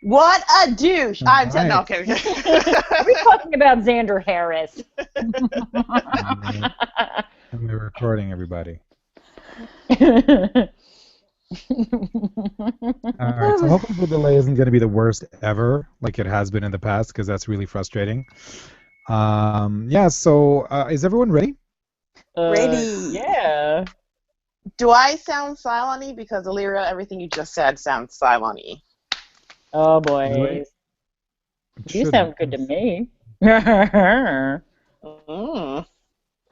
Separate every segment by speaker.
Speaker 1: What a douche! I'm
Speaker 2: right.
Speaker 1: no, okay.
Speaker 3: Are we talking about Xander Harris?
Speaker 2: And we're recording, everybody. All right, so hopefully the delay isn't going to be the worst ever, like it has been in the past, because that's really frustrating. Yeah, so is everyone ready?
Speaker 4: Ready.
Speaker 3: Yeah.
Speaker 1: Do I sound silent-y? Because Illyria, everything you just said sounds silent-y.
Speaker 3: Oh boy.
Speaker 2: Really? It
Speaker 3: You
Speaker 2: shouldn't.
Speaker 3: sound good to me.
Speaker 1: Mm.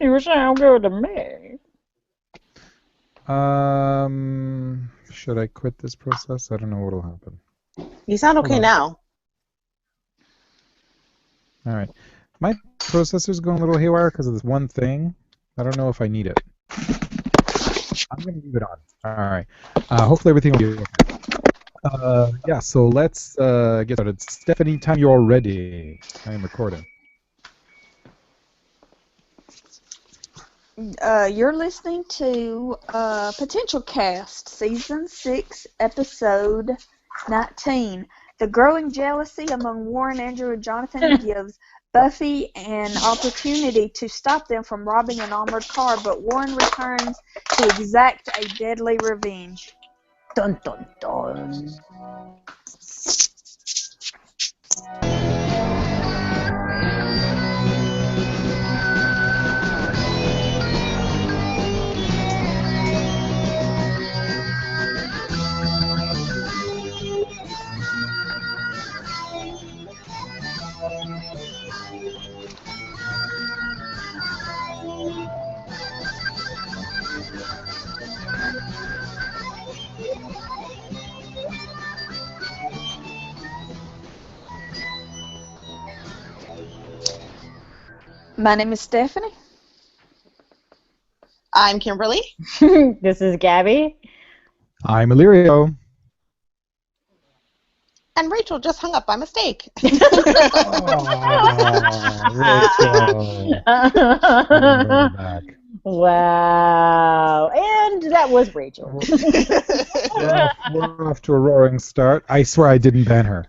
Speaker 3: You sound good to me.
Speaker 2: Should I quit this process? I don't know what'll happen.
Speaker 1: You sound okay
Speaker 2: Hold on.
Speaker 1: now.
Speaker 2: All right. My processor's going a little haywire because of this one thing. I don't know if I need it. I'm going to leave it on. All right. Hopefully everything will be okay. Yeah, so let's get started. Stephanie, time you're ready. I am recording.
Speaker 4: You're listening to PotentialCast, Season 6, Episode 19. The growing jealousy among Warren, Andrew, and Jonathan gives Buffy an opportunity to stop them from robbing an armored car, but Warren returns to exact a deadly revenge.
Speaker 3: Dun dun dun.
Speaker 4: My name is Stephanie.
Speaker 1: I'm Kimberly.
Speaker 3: This is Gabby.
Speaker 2: I'm Illyrio.
Speaker 1: And Rachel just hung up by mistake.
Speaker 2: Rachel. Back.
Speaker 3: Wow. And that was Rachel.
Speaker 2: We're off to a roaring start. I swear I didn't ban her.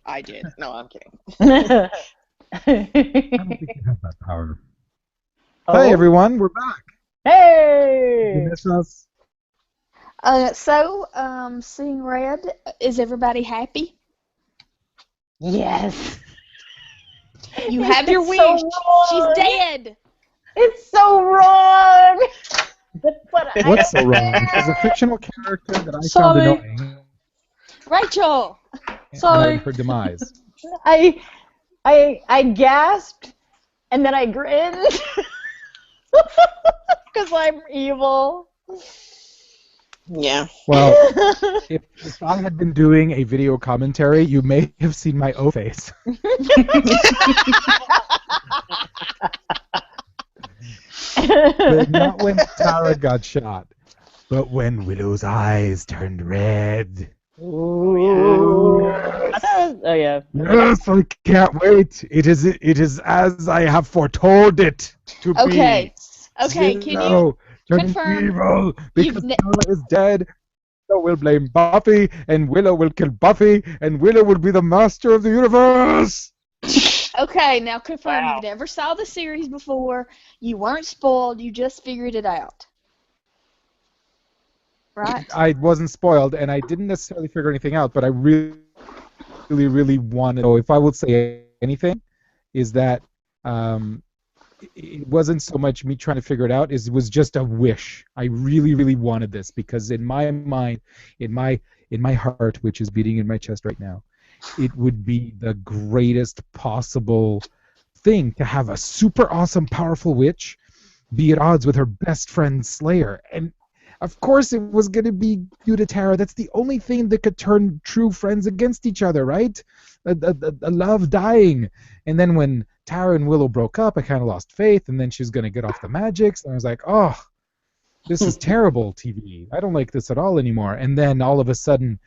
Speaker 1: I did. No, I'm kidding.
Speaker 2: I don't think you have that power.
Speaker 3: Oh.
Speaker 2: Hi, everyone. We're back.
Speaker 3: Hey!
Speaker 2: You miss us?
Speaker 4: Seeing red, is everybody happy?
Speaker 3: Yes.
Speaker 4: You have your
Speaker 3: It's
Speaker 4: wish.
Speaker 3: so wrong.
Speaker 4: She's dead.
Speaker 3: It's so wrong. But
Speaker 2: What's so wrong? She's a fictional character that I found
Speaker 4: Sorry.
Speaker 2: annoying.
Speaker 4: Rachel.
Speaker 2: Sorry. Her demise.
Speaker 3: I gasped and then I grinned because I'm evil.
Speaker 1: Yeah.
Speaker 2: Well, if I had been doing a video commentary, you may have seen my O face. But not when Tara got shot, but when Willow's eyes turned red.
Speaker 3: Ooh. I thought it was, oh yeah.
Speaker 2: Yes, I can't wait. It is as I have foretold it to be.
Speaker 4: Okay. Okay, can you
Speaker 2: Willow turning
Speaker 4: confirm
Speaker 2: evil because
Speaker 4: you've
Speaker 2: Tara is dead. Willow will blame Buffy, and Willow will kill Buffy, and Willow will be the master of the universe.
Speaker 4: Okay, now confirm
Speaker 3: Wow.
Speaker 4: you've never saw the series before, you weren't spoiled, you just figured it out. Right?
Speaker 2: I wasn't spoiled, and I didn't necessarily figure anything out, but I really, really wanted. So if I would say anything, is that it wasn't so much me trying to figure it out; it was just a wish. I really, really wanted this because in my mind, in my heart, which is beating in my chest right now, it would be the greatest possible thing to have a super awesome, powerful witch be at odds with her best friend Slayer. And of course it was going to be due to Tara. That's the only thing that could turn true friends against each other, right? A love dying. And then when Tara and Willow broke up, I kind of lost faith, and then she's going to get off the magics, and I was like, oh, this is terrible TV. I don't like this at all anymore. And then all of a sudden,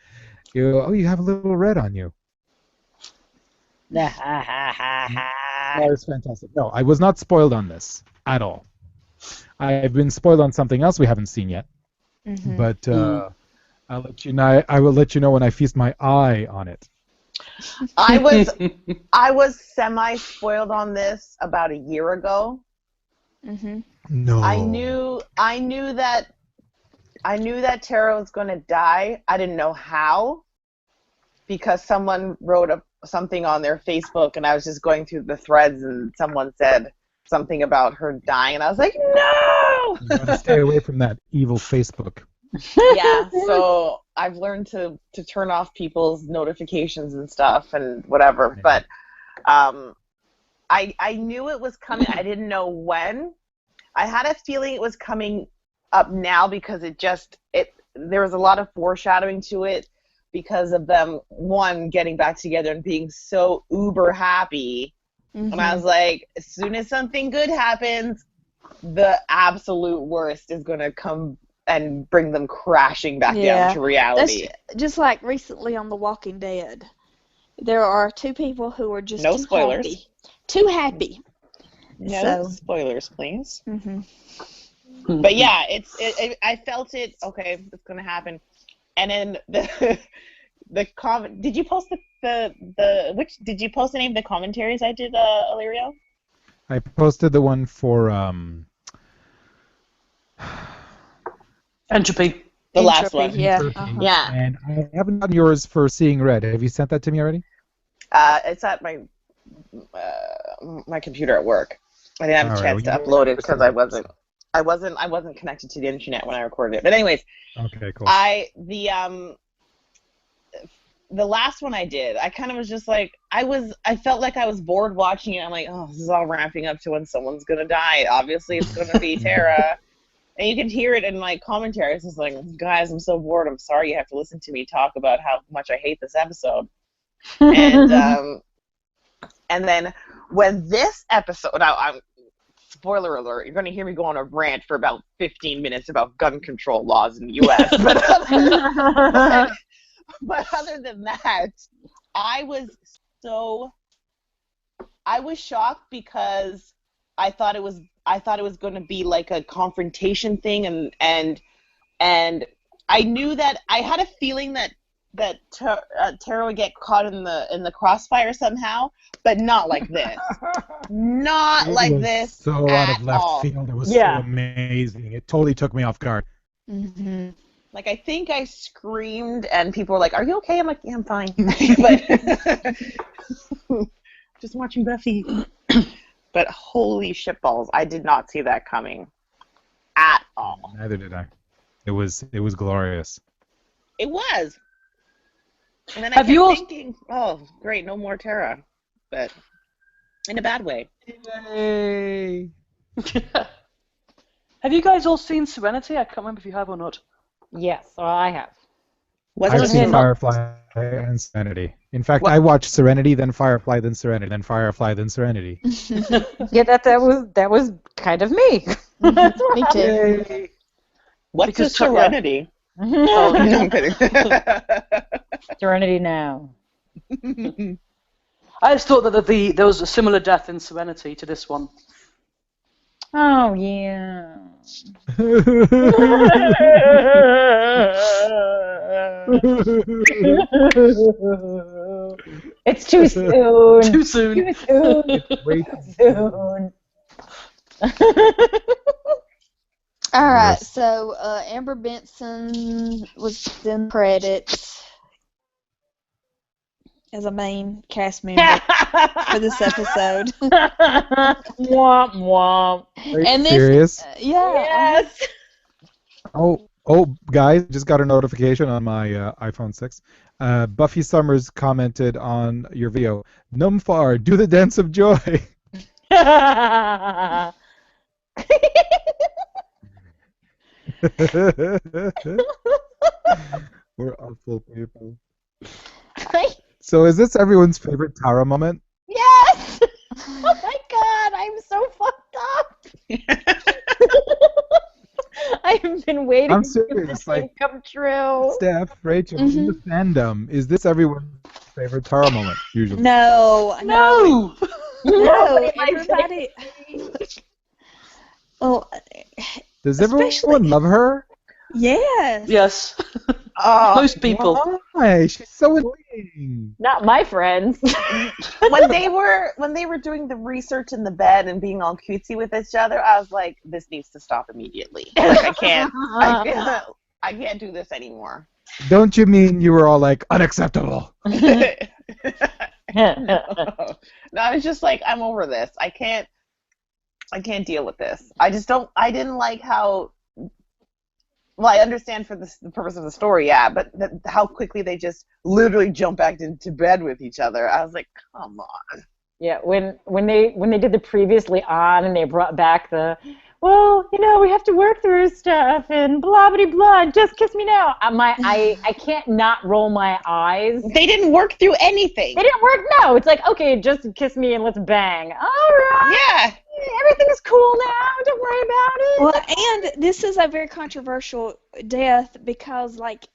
Speaker 2: you have a little red on you. That was fantastic. No, I was not spoiled on this at all. I've been spoiled on something else we haven't seen yet.
Speaker 4: Mhm.
Speaker 2: but I'll let you know. I will let you know when I feast my eye on it.
Speaker 1: I was semi-spoiled on this about a year ago.
Speaker 4: Mhm.
Speaker 2: No.
Speaker 1: I knew that Tara was going to die. I didn't know how, because someone wrote something on their Facebook, and I was just going through the threads, and someone said something about her dying, and I was like, no!
Speaker 2: You gotta stay away from that evil Facebook.
Speaker 1: Yeah, so I've learned to turn off people's notifications and stuff and whatever.
Speaker 2: Yeah.
Speaker 1: But I knew it was coming. I didn't know when. I had a feeling it was coming up now because there was a lot of foreshadowing to it because of them, one, getting back together and being so uber happy. And I was like, as soon as something good happens, the absolute worst is going to come and bring them crashing back down to reality.
Speaker 4: That's just like recently on The Walking Dead. There are two people who are just
Speaker 1: No
Speaker 4: too
Speaker 1: spoilers.
Speaker 4: happy. Too happy.
Speaker 1: No
Speaker 4: So.
Speaker 1: spoilers, please.
Speaker 4: Mhm.
Speaker 1: But yeah, I felt it. Okay, it's gonna happen. And then the comment. Did you post Did you post any of the commentaries I did, Illyrio?
Speaker 2: I posted the one for
Speaker 5: Entropy.
Speaker 1: The last
Speaker 4: Entropy,
Speaker 1: one.
Speaker 4: yeah.
Speaker 2: Entropy.
Speaker 1: Yeah.
Speaker 2: And I haven't gotten yours for Seeing Red. Have you sent that to me already?
Speaker 1: It's at my computer at work. I didn't have a
Speaker 2: All right,
Speaker 1: chance to
Speaker 2: well,
Speaker 1: upload it because I wasn't connected to the internet when I recorded it. But anyways,
Speaker 2: Okay, cool.
Speaker 1: The last one I did, I kind of was just like, I felt like I was bored watching it. I'm like, oh, this is all ramping up to when someone's gonna die. Obviously, it's gonna be Tara. And you can hear it in my commentary. It's just like, guys, I'm so bored. I'm sorry you have to listen to me talk about how much I hate this episode. And then when this episode, now I'm spoiler alert, you're going to hear me go on a rant for about 15 minutes about gun control laws in the U.S. But other than that, I was shocked because I thought it was going to be like a confrontation thing, and I knew that I had a feeling that Tara would get caught in the crossfire somehow, but not like this. Not like this.
Speaker 2: So out of left
Speaker 1: all.
Speaker 2: field. It was so
Speaker 3: Yeah.
Speaker 2: amazing. It totally took me off guard.
Speaker 4: Mhm.
Speaker 1: Like, I think I screamed, and people were like, "Are you okay?" I'm like, "Yeah, I'm fine." But just watching Buffy. But holy shitballs, I did not see that coming at all.
Speaker 2: Neither did I. It was glorious.
Speaker 1: It was. And then I
Speaker 5: Have
Speaker 1: kept
Speaker 5: you all-
Speaker 1: thinking, oh, great, no more Tara. But in a bad way.
Speaker 2: Yay!
Speaker 5: Have you guys all seen Serenity? I can't remember if you have or not.
Speaker 3: Yes, I have.
Speaker 1: What's
Speaker 2: I've
Speaker 1: it
Speaker 2: seen
Speaker 1: in?
Speaker 2: Firefly and Serenity. In fact,
Speaker 5: What?
Speaker 2: I watched Serenity, then Firefly, then Serenity, then Firefly, then Serenity.
Speaker 3: Yeah, that was kind of me.
Speaker 4: Me too.
Speaker 2: Yay!
Speaker 1: What's
Speaker 5: Because
Speaker 1: the Serenity?
Speaker 5: Oh,
Speaker 1: No, I'm kidding.
Speaker 3: Serenity now.
Speaker 5: I just thought that there was a similar death in Serenity to this one.
Speaker 3: Oh yeah. It's too soon.
Speaker 5: Too soon.
Speaker 3: Too soon.
Speaker 2: Wait.
Speaker 3: Soon.
Speaker 4: All right,
Speaker 2: Yes.
Speaker 4: so Amber Benson was in credits as a main cast member for this episode.
Speaker 3: Womp womp.
Speaker 2: Are you
Speaker 4: And this-
Speaker 2: serious?
Speaker 4: Yeah.
Speaker 1: Yes.
Speaker 2: Oh, guys, just got a notification on my iPhone 6. Buffy Summers commented on your video. Numfar, do the dance of joy. We're awful people. So is this everyone's favorite Tara moment?
Speaker 3: Yes! Oh my god, I'm so fucked up. I've been waiting
Speaker 2: I'm
Speaker 3: for
Speaker 2: serious,
Speaker 3: this
Speaker 2: like-
Speaker 3: to come true.
Speaker 2: Steph, Rachel, in the fandom, is this everyone's favorite Tara moment, usually?
Speaker 4: No.
Speaker 5: No!
Speaker 4: No.
Speaker 3: Nobody likes
Speaker 4: Everybody. Well,
Speaker 2: Does
Speaker 4: especially-
Speaker 2: everyone love her?
Speaker 4: Yes.
Speaker 5: Yes.
Speaker 1: Oh,
Speaker 5: Most people.
Speaker 2: Why? She's so annoying.
Speaker 3: Not my friends.
Speaker 1: when they were doing the research in the bed and being all cutesy with each other, I was like, this needs to stop immediately. Like I can't do this anymore.
Speaker 2: Don't you mean you were all like, unacceptable?
Speaker 1: No, I was just like, I'm over this. I can't deal with this. I didn't like how, well, I understand for the purpose of the story, yeah, but how quickly they just literally jump back into bed with each other. I was like, come on.
Speaker 3: Yeah, when they did the previously on and they brought back the, well, we have to work through stuff and blah blah blah, and just kiss me now. I can't not roll my eyes.
Speaker 1: They didn't work through anything.
Speaker 3: They didn't work. No, it's like, okay, just kiss me and let's bang. All right.
Speaker 1: Yeah.
Speaker 3: Everything's cool now. Don't worry about it.
Speaker 4: Well, and this is a very controversial death because, like,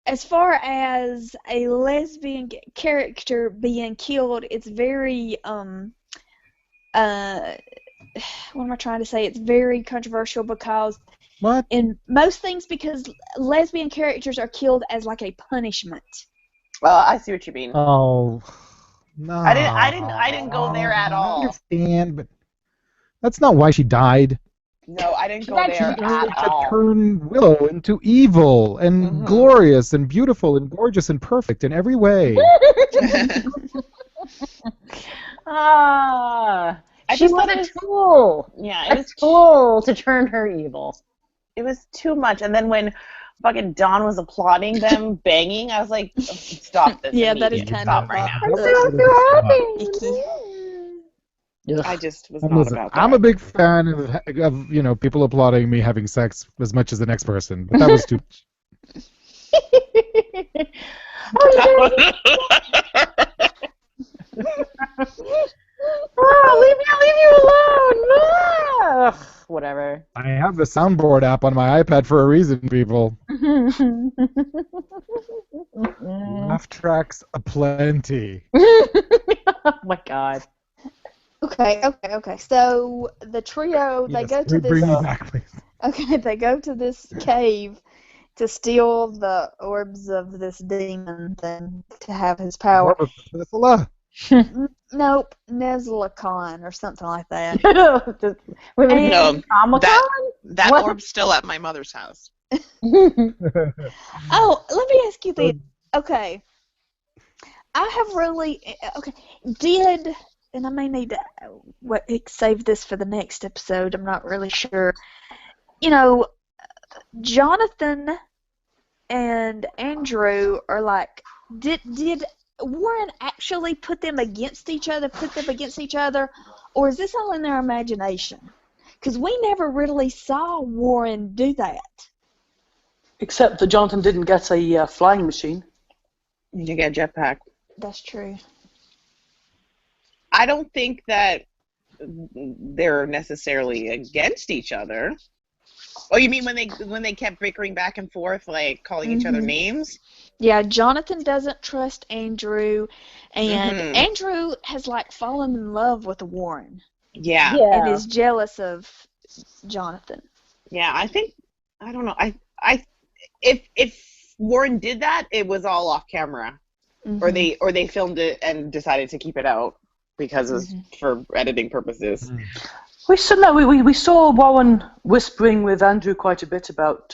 Speaker 4: as far as a lesbian character being killed, it's very what am I trying to say? It's very controversial because
Speaker 2: What?
Speaker 4: in most things, because lesbian characters are killed as like a punishment.
Speaker 1: Well, I see what you mean.
Speaker 2: Oh, no.
Speaker 1: I didn't go there at all.
Speaker 2: I understand, but that's not why she died.
Speaker 1: No, I didn't go
Speaker 3: She
Speaker 1: there
Speaker 3: died
Speaker 1: at
Speaker 2: To
Speaker 1: all.
Speaker 2: turn Willow into evil and glorious and beautiful and gorgeous and perfect in every way.
Speaker 1: I
Speaker 3: She
Speaker 1: just
Speaker 3: was
Speaker 1: thought
Speaker 3: a tool.
Speaker 1: Yeah,
Speaker 3: A tool to turn her evil.
Speaker 1: it was too much. And then when fucking Dawn was applauding them banging, I was like, oh, stop this.
Speaker 4: Yeah, that is
Speaker 1: immediately.
Speaker 4: kind
Speaker 1: Stop
Speaker 4: of
Speaker 1: right now.
Speaker 3: I'm so happy.
Speaker 4: Icky.
Speaker 1: I just was
Speaker 2: And
Speaker 1: not
Speaker 2: listen,
Speaker 1: about that.
Speaker 2: I'm a big fan of people applauding me having sex as much as the next person, but that was too much.
Speaker 3: Leave you alone. Ugh, whatever.
Speaker 2: I have the soundboard app on my iPad for a reason, people. Laugh tracks aplenty.
Speaker 3: Oh my god.
Speaker 4: Okay. So the trio, they
Speaker 2: Yes,
Speaker 4: go to
Speaker 2: bring me
Speaker 4: this.
Speaker 2: back, please.
Speaker 4: Okay, they go to this cave to steal the orbs of this demon thing to have his power.
Speaker 2: Orb of Methuselah.
Speaker 4: Nope, Nezlacon or something like that.
Speaker 3: Wait,
Speaker 1: No,
Speaker 3: Comic-Con?
Speaker 1: that
Speaker 3: What?
Speaker 1: orb's still at my mother's house.
Speaker 4: Oh, let me ask you this. Okay, I have really did, and I may need to save this for the next episode. I'm not really sure. Jonathan and Andrew are like, did Warren actually put them against each other, or is this all in their imagination? Because we never really saw Warren do that.
Speaker 5: Except that Jonathan didn't get a flying machine.
Speaker 1: You get a jetpack.
Speaker 4: That's true.
Speaker 1: I don't think that they're necessarily against each other. Oh, you mean when they kept bickering back and forth, like calling each other names?
Speaker 4: Yeah, Jonathan doesn't trust Andrew, and Andrew has like fallen in love with Warren.
Speaker 1: Yeah.
Speaker 4: And is jealous of Jonathan.
Speaker 1: Yeah, I don't know. If Warren did that, it was all off camera, or they filmed it and decided to keep it out because of for editing purposes.
Speaker 5: We saw Warren whispering with Andrew quite a bit about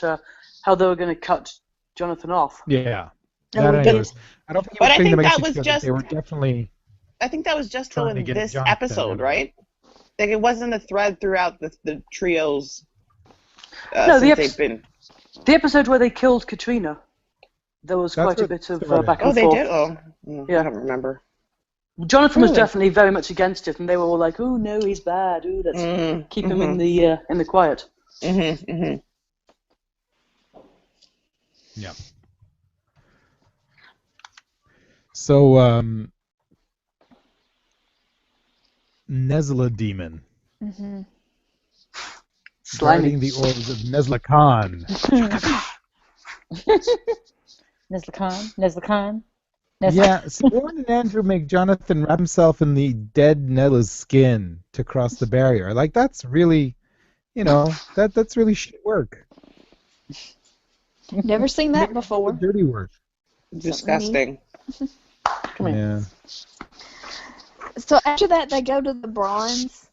Speaker 5: how they were going to cut Jonathan off.
Speaker 2: Yeah.
Speaker 4: No,
Speaker 2: That
Speaker 4: we
Speaker 2: I
Speaker 4: didn't.
Speaker 2: noticed. I don't think
Speaker 1: But I
Speaker 2: it was
Speaker 1: think
Speaker 2: against
Speaker 1: that
Speaker 2: each
Speaker 1: was
Speaker 2: other.
Speaker 1: just-
Speaker 2: They were definitely.
Speaker 1: I think that was just though
Speaker 2: Trying to
Speaker 1: in
Speaker 2: get
Speaker 1: this
Speaker 2: Jonathan
Speaker 1: episode,
Speaker 2: and
Speaker 1: right? Like it wasn't a thread throughout the trios.
Speaker 5: No,
Speaker 1: since they've been.
Speaker 5: The episode where they killed Katrina, there was
Speaker 2: That's
Speaker 5: quite a
Speaker 2: what-
Speaker 5: bit of
Speaker 2: right.
Speaker 5: back
Speaker 1: Oh,
Speaker 5: and
Speaker 1: they
Speaker 5: forth.
Speaker 1: did. Oh,
Speaker 5: Yeah.
Speaker 1: I don't remember.
Speaker 5: Jonathan was
Speaker 1: Really?
Speaker 5: definitely very much against it, and they were all like, "Oh no, he's bad. Oh, let's keep him in the quiet."
Speaker 2: Yeah. So, Nezla Demon.
Speaker 5: Slimy.
Speaker 2: Guarding the orbs of Nezlacon.
Speaker 3: Nezlacon.
Speaker 2: Yeah, so Warren and Andrew make Jonathan wrap himself in the dead Nezla's skin to cross the barrier. Like, that's really, that's really shit work.
Speaker 4: Never seen that
Speaker 2: Maybe
Speaker 4: before.
Speaker 2: Dirty work.
Speaker 1: Disgusting.
Speaker 3: Come here.
Speaker 2: Yeah.
Speaker 4: So after that, they go to the bronze.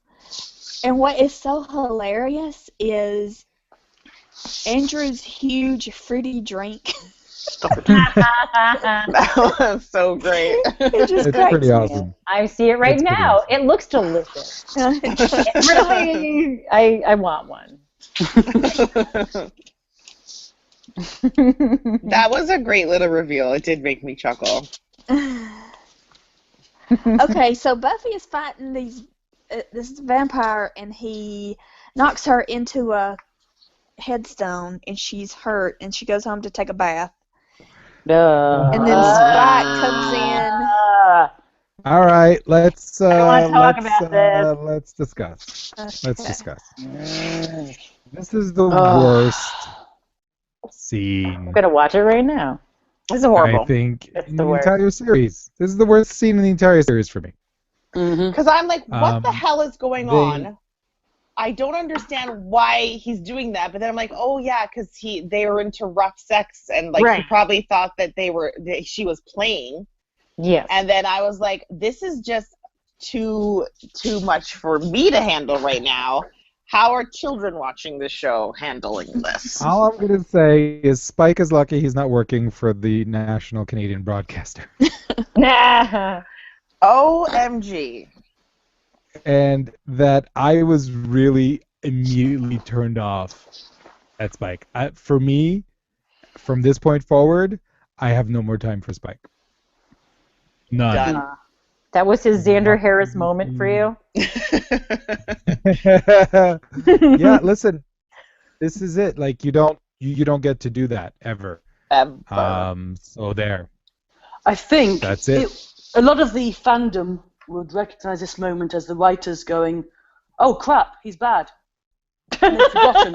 Speaker 4: And what is so hilarious is Andrew's huge fruity drink.
Speaker 1: That was so great.
Speaker 4: It just
Speaker 2: It's
Speaker 4: cracks
Speaker 2: pretty
Speaker 4: me
Speaker 2: awesome.
Speaker 3: I see it right
Speaker 2: It's pretty
Speaker 3: now.
Speaker 2: awesome.
Speaker 3: It looks delicious.
Speaker 4: up.
Speaker 3: It really, I want one.
Speaker 1: That was a great little reveal. It did make me chuckle.
Speaker 4: Okay, so Buffy is fighting this vampire, and he knocks her into a headstone, and she's hurt, and she goes home to take a bath. And then Spike comes in.
Speaker 2: All right, let's
Speaker 3: wanna talk about this.
Speaker 2: let's discuss. Let's
Speaker 4: Okay.
Speaker 2: discuss. This is the worst scene,
Speaker 3: I'm gonna watch it right now.
Speaker 1: This is horrible.
Speaker 2: I think,
Speaker 3: It's
Speaker 2: in
Speaker 3: the
Speaker 2: the
Speaker 3: worst.
Speaker 2: entire series. This is the worst scene in the entire series for me.
Speaker 5: Mm-hmm.
Speaker 1: Because I'm like, what the
Speaker 2: Um,
Speaker 1: hell is going
Speaker 2: they-
Speaker 1: on? I don't understand why he's doing that, but then I'm like, oh yeah, because they were into rough sex, and like he
Speaker 3: Right.
Speaker 1: probably thought that she was playing,
Speaker 3: Yes.
Speaker 1: and then I was like, this is just too much for me to handle right now. How are children watching this show handling this?
Speaker 2: All I'm going to say is Spike is lucky he's not working for the National Canadian Broadcaster.
Speaker 1: OMG.
Speaker 2: And that I was really immediately turned off at Spike. For me, from this point forward, I have no more time for Spike. None.
Speaker 1: Done.
Speaker 3: That was his Xander Harris moment for you.
Speaker 2: Yeah, listen, this is it. Like you don't get to do that ever.
Speaker 1: Ever.
Speaker 2: So there.
Speaker 5: I think
Speaker 2: That's it.
Speaker 5: A lot of the fandom would recognize this moment as the writers going, "Oh crap, he's bad." And they've forgotten.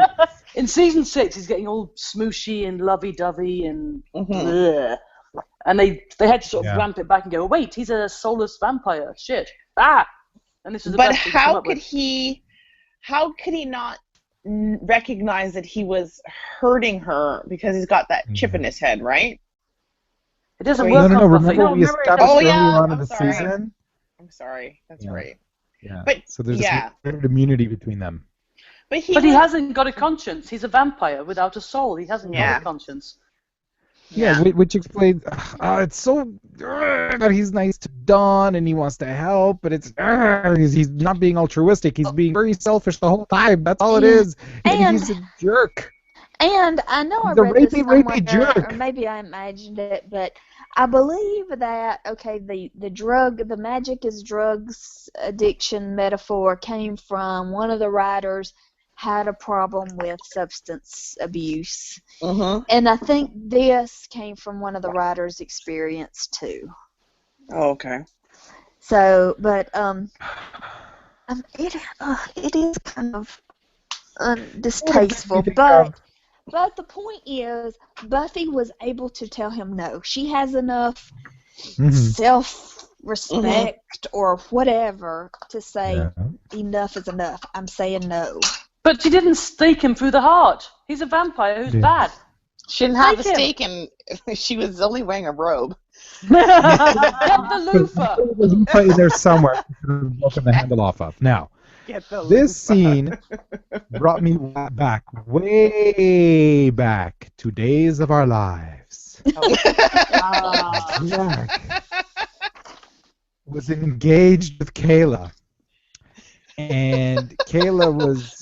Speaker 5: In season 6, he's getting all smooshy and lovey-dovey and bleh. And they had to sort of ramp it back and go, "Wait, he's a soulless vampire. Shit. Ah." And this is the
Speaker 1: But
Speaker 5: best they could come
Speaker 1: how
Speaker 5: up
Speaker 1: could
Speaker 5: with.
Speaker 1: he not recognize that he was hurting her because he's got that chip in his head, right?
Speaker 5: It doesn't
Speaker 1: Wait,
Speaker 5: work
Speaker 2: No.
Speaker 5: on Buffy.
Speaker 2: Remember we
Speaker 3: remember-
Speaker 2: established
Speaker 1: Oh,
Speaker 2: earlier
Speaker 1: yeah,
Speaker 2: on in
Speaker 1: I'm
Speaker 2: the
Speaker 1: sorry.
Speaker 2: season.
Speaker 1: I'm sorry. That's
Speaker 2: Yeah.
Speaker 1: right.
Speaker 2: Yeah.
Speaker 1: But
Speaker 2: So there's
Speaker 1: yeah.
Speaker 2: this weird immunity between them.
Speaker 1: But he
Speaker 5: But he
Speaker 1: was-
Speaker 5: hasn't got a conscience. He's a vampire without a soul. He hasn't got
Speaker 1: Yeah.
Speaker 5: a conscience.
Speaker 2: Yeah, which explains. It's so that he's nice to Dawn and he wants to help, but he's not being altruistic. He's being very selfish the whole time. That's all it is. And he's a jerk.
Speaker 4: And I know I
Speaker 2: He's a
Speaker 4: read this
Speaker 2: rapey
Speaker 4: somewhere,
Speaker 2: jerk.
Speaker 4: or maybe I imagined it, but I believe that the magic is drugs addiction metaphor came from one of the writers had a problem with substance abuse, and I think this came from one of the writers' experience too.
Speaker 1: Oh, okay.
Speaker 4: So, but it is kind of distasteful, but the point is, Buffy was able to tell him no. She has enough self-respect or whatever to say enough is enough. I'm saying no.
Speaker 5: But she didn't stake him through the heart. He's a vampire who's bad.
Speaker 1: She didn't have a
Speaker 5: Take him.
Speaker 1: stake, and she was only wearing a robe.
Speaker 5: Get the loofah.
Speaker 2: There's a fight in there somewhere. I could have broken the handle off of. Now, this scene brought me way back to days of our lives. Jack was engaged with Kayla. And Kayla was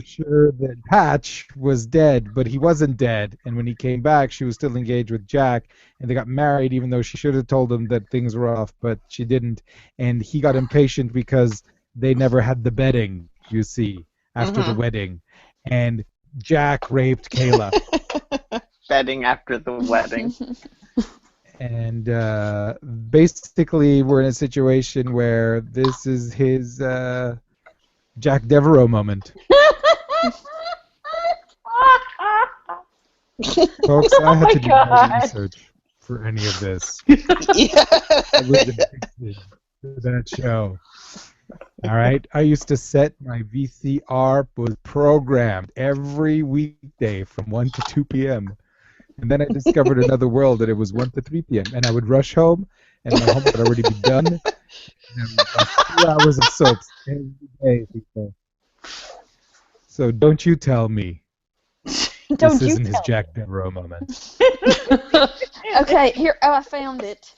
Speaker 2: sure that Patch was dead, but he wasn't dead. And when he came back, she was still engaged with Jack, and they got married, even though she should have told him that things were off, but she didn't. And he got impatient because they never had the bedding, you see, after the wedding. And Jack raped Kayla.
Speaker 1: Bedding after the wedding.
Speaker 2: And basically, we're in a situation where this is his Jack Devereaux moment. Folks, I had to do no research for any of this.
Speaker 1: Yeah.
Speaker 2: I was addicted to that show. All right. I used to set my VCR was programmed every weekday from 1 to 2 p.m. And then I discovered another world that it was 1 to 3 p.m. And I would rush home, and my homework would already be done. And I would watch 2 hours of soaps every day. People. So don't you tell me
Speaker 3: Don't
Speaker 2: this
Speaker 3: you
Speaker 2: isn't his
Speaker 3: tell
Speaker 2: Jack Devereaux moment.
Speaker 4: Okay, here. Oh, I found it.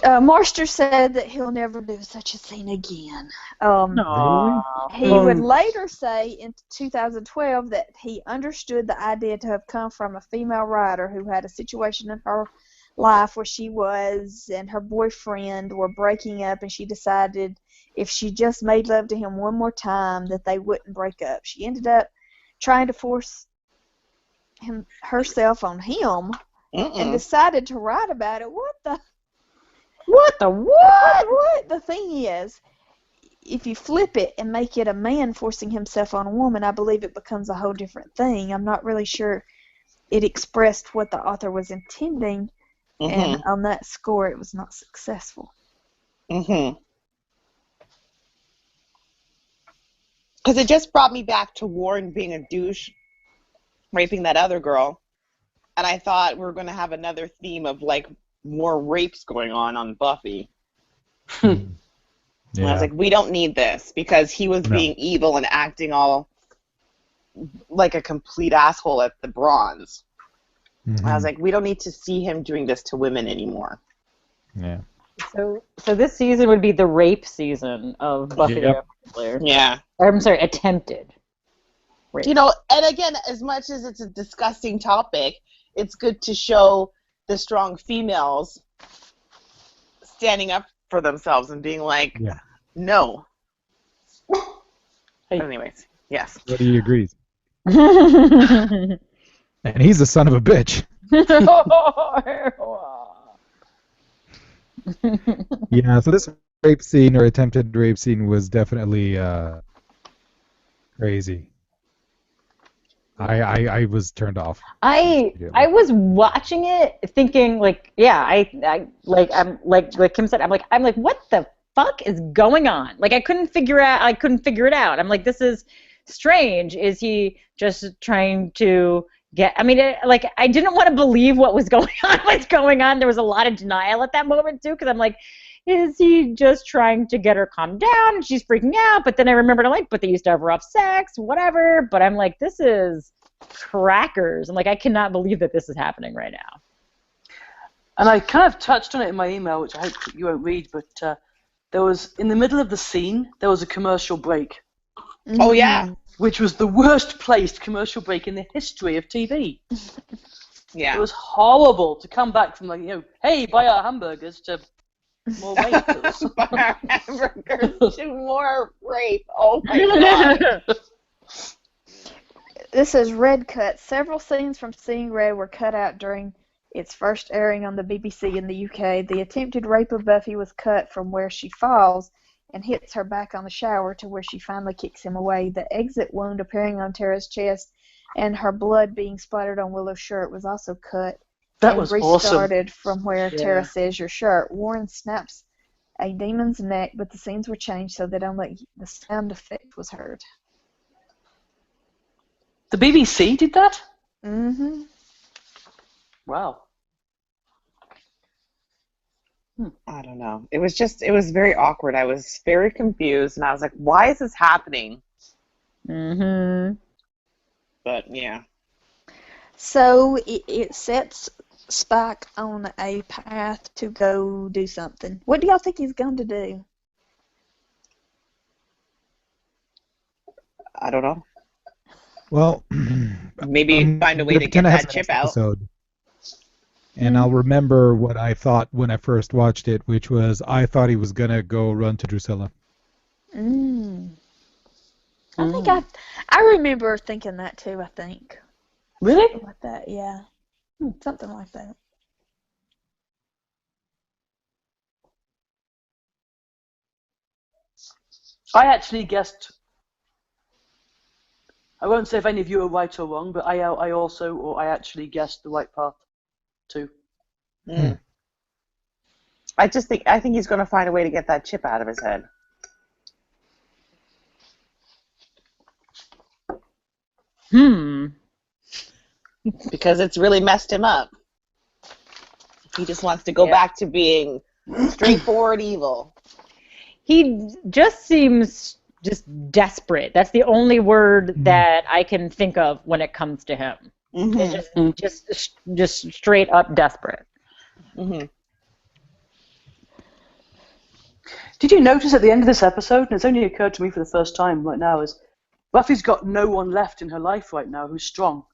Speaker 4: Marster said that he'll never do such a thing again.
Speaker 2: Really?
Speaker 4: He would later say in 2012 that he understood the idea to have come from a female writer who had a situation in her life where she and her boyfriend were breaking up, and she decided if she just made love to him one more time that they wouldn't break up. She ended up trying to force herself on him and decided to write about it. What? The thing is, if you flip it and make it a man forcing himself on a woman, I believe it becomes a whole different thing. I'm not really sure it expressed what the author was intending, and on that score, it was not successful.
Speaker 1: Because it just brought me back to Warren being a douche, raping that other girl, and I thought we were going to have another theme of, like, more rapes going on Buffy.
Speaker 2: Yeah.
Speaker 1: And I was like, we don't need this, because he was being evil and acting all like a complete asshole at the Bronze. I was like, we don't need to see him doing this to women anymore.
Speaker 2: Yeah.
Speaker 3: So this season would be the rape season of Buffy the Vampire Slayer.
Speaker 1: Yeah.
Speaker 3: Or, I'm sorry, attempted rape.
Speaker 1: You know, and again, as much as it's a disgusting topic, it's good to show the strong females standing up for themselves and being like, no. But anyways, yes.
Speaker 2: He agrees. And he's a son of a bitch. Yeah, so this rape scene or attempted rape scene was definitely crazy. I was turned off.
Speaker 3: I was watching it thinking like, I'm like Kim said, I'm like, what the fuck is going on? Like I couldn't figure it out. I'm like, this is strange. Is he just trying to get? I mean, I didn't want to believe what was going on. There was a lot of denial at that moment too, because I'm like, is he just trying to get her calmed down and she's freaking out? But then I remembered, I'm like, but they used to have rough sex, whatever. But I'm like, this is crackers. I'm like, I cannot believe that this is happening right now.
Speaker 5: And I kind of touched on it in my email, which I hope you won't read, but there was, in the middle of the scene, there was a commercial break.
Speaker 1: Oh, yeah.
Speaker 5: Which was the worst placed commercial break in the history of TV.
Speaker 1: Yeah.
Speaker 5: It was horrible to come back from, like, hey, buy our hamburgers to more rape.
Speaker 1: Buy our hamburgers to more rape. Oh, my God.
Speaker 4: This is Red Cut. Several scenes from Seeing Red were cut out during its first airing on the BBC in the UK. The attempted rape of Buffy was cut from where she falls and hits her back on the shower to where she finally kicks him away. The exit wound appearing on Tara's chest and her blood being splattered on Willow's shirt was also cut.
Speaker 5: That was
Speaker 4: restarted
Speaker 5: awesome.
Speaker 4: From where Tara says your shirt. Warren snaps a demon's neck, but the scenes were changed so that only the sound effect was heard.
Speaker 5: The BBC did that?
Speaker 4: Mm-hmm.
Speaker 5: Wow.
Speaker 1: I don't know. It was very awkward. I was very confused, and I was like, why is this happening?
Speaker 3: Mm-hmm.
Speaker 1: But, yeah.
Speaker 4: So it sets Spike on a path to go do something. What do y'all think he's going to do?
Speaker 1: I don't know.
Speaker 2: Well,
Speaker 1: maybe find a way to get that chip out.
Speaker 2: And I'll remember what I thought when I first watched it, which was I thought he was going to go run to Drusilla.
Speaker 4: I think I remember thinking that too, I think.
Speaker 5: Really?
Speaker 4: Something like that, yeah. Something like that.
Speaker 5: I actually guessed, I won't say if any of you are right or wrong, but I actually guessed the right path too.
Speaker 1: I I think he's going to find a way to get that chip out of his head. Because it's really messed him up. He just wants to go back to being straightforward evil.
Speaker 3: He just seems just desperate. That's the only word that I can think of when it comes to him. It's just straight up desperate.
Speaker 5: Did you notice at the end of this episode, and it's only occurred to me for the first time right now, is Buffy's got no one left in her life right now who's strong.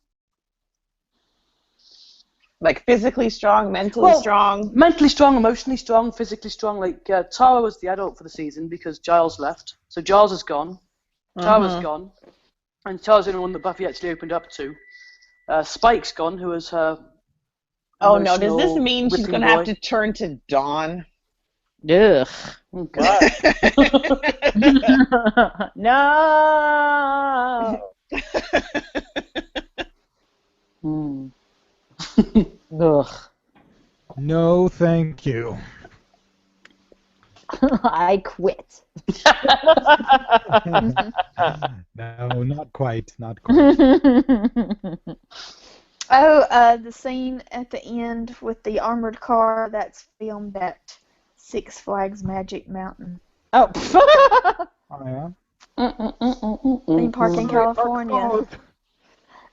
Speaker 1: Like physically strong, mentally strong?
Speaker 5: Mentally strong, emotionally strong, physically strong. Like Tara was the adult for the season because Giles left. So Giles is gone. Tara's gone. And Tara's the only one that Buffy actually opened up to. Spike's gone, who was her
Speaker 1: Oh no, does this mean she's going to have to turn to Dawn?
Speaker 3: Ugh.
Speaker 5: Oh, God.
Speaker 3: No. Ugh.
Speaker 2: No, thank you.
Speaker 3: I quit.
Speaker 2: No, not quite. Not quite.
Speaker 4: The scene at the end with the armored car, that's filmed at Six Flags Magic Mountain.
Speaker 3: Oh.
Speaker 2: Oh, yeah?
Speaker 4: Theme park in California.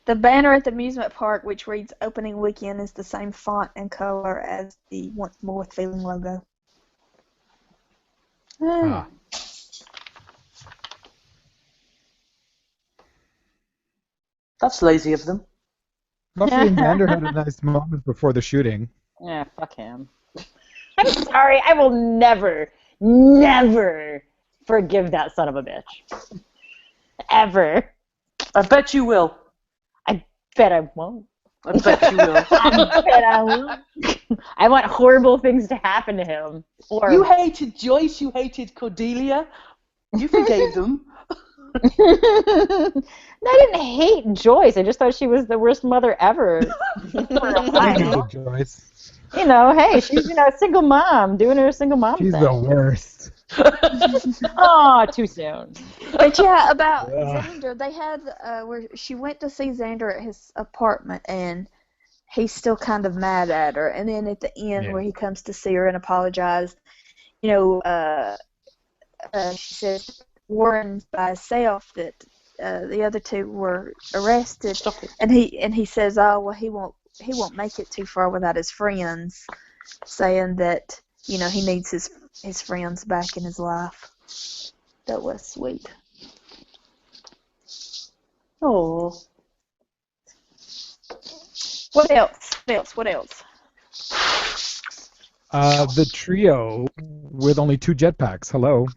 Speaker 4: The banner at the amusement park, which reads Opening Weekend, is the same font and color as the Once More with Feeling logo.
Speaker 2: Ah.
Speaker 5: That's lazy of them.
Speaker 2: Buffy and Xander had a nice moment before the shooting.
Speaker 3: Yeah, fuck him. I'm sorry, I will never forgive that son of a bitch. Ever.
Speaker 5: I bet you will.
Speaker 3: I bet I won't.
Speaker 5: I bet you will.
Speaker 3: I bet I won't. I want horrible things to happen to him. Or
Speaker 5: You hated Joyce, you hated Cordelia. You forgave them.
Speaker 3: I didn't hate Joyce. I just thought she was the worst mother ever.
Speaker 2: I hated Joyce.
Speaker 3: You know, hey, she's a single mom doing her single mom
Speaker 2: She's
Speaker 3: thing.
Speaker 2: the worst.
Speaker 3: Oh, too soon.
Speaker 4: But yeah, about Xander, they had where she went to see Xander at his apartment, and he's still kind of mad at her. And then at the end, where he comes to see her and apologize, she says Warren's by himself that the other two were arrested, and he says, oh well, he won't make it too far without his friends, saying that he needs his friends back in his life. That was sweet.
Speaker 5: Oh.
Speaker 4: What else?
Speaker 2: The trio with only 2 jetpacks. Hello.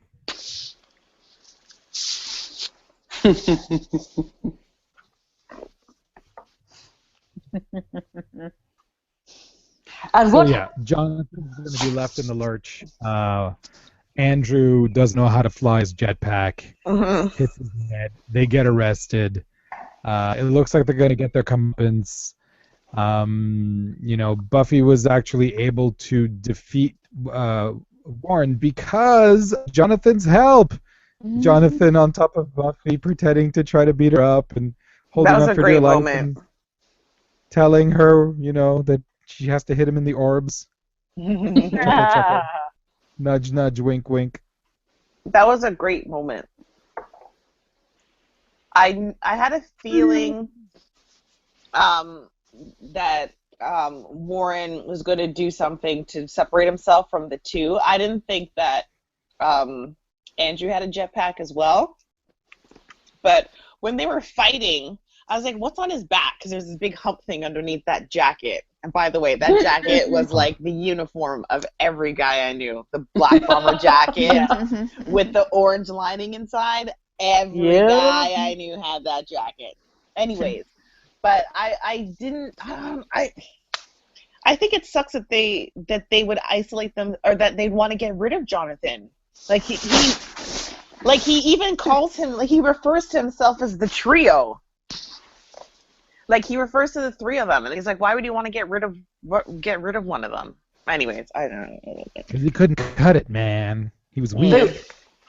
Speaker 5: And
Speaker 2: So
Speaker 5: what?
Speaker 2: yeah, Jonathan's going to be left in the lurch. Andrew doesn't know how to fly his jetpack. Hits his head. They get arrested. It looks like they're going to get their comeuppance. Buffy was actually able to defeat Warren because Jonathan's help. Jonathan on top of Buffy, pretending to try to beat her up and holding
Speaker 1: That was
Speaker 2: up
Speaker 1: a
Speaker 2: for
Speaker 1: great
Speaker 2: dear life
Speaker 1: moment.
Speaker 2: and telling her, that she has to hit him in the orbs. Chuckle, chuckle. Nudge, nudge, wink, wink.
Speaker 1: That was a great moment. I had a feeling that Warren was going to do something to separate himself from the two. I didn't think that Andrew had a jetpack as well. But when they were fighting, I was like, what's on his back? Because there's this big hump thing underneath that jacket. And by the way, that jacket was like the uniform of every guy I knew. The black bomber jacket with the orange lining inside. Every guy I knew had that jacket. Anyways, but I think it sucks that they would isolate them, or that they'd want to get rid of Jonathan. Like he even calls him, like he refers to himself as the trio. Like he refers to the 3 of them, and he's like, why would you want to get rid of one of them? Anyways, I don't know.
Speaker 2: Because he couldn't cut it, man. He was weak.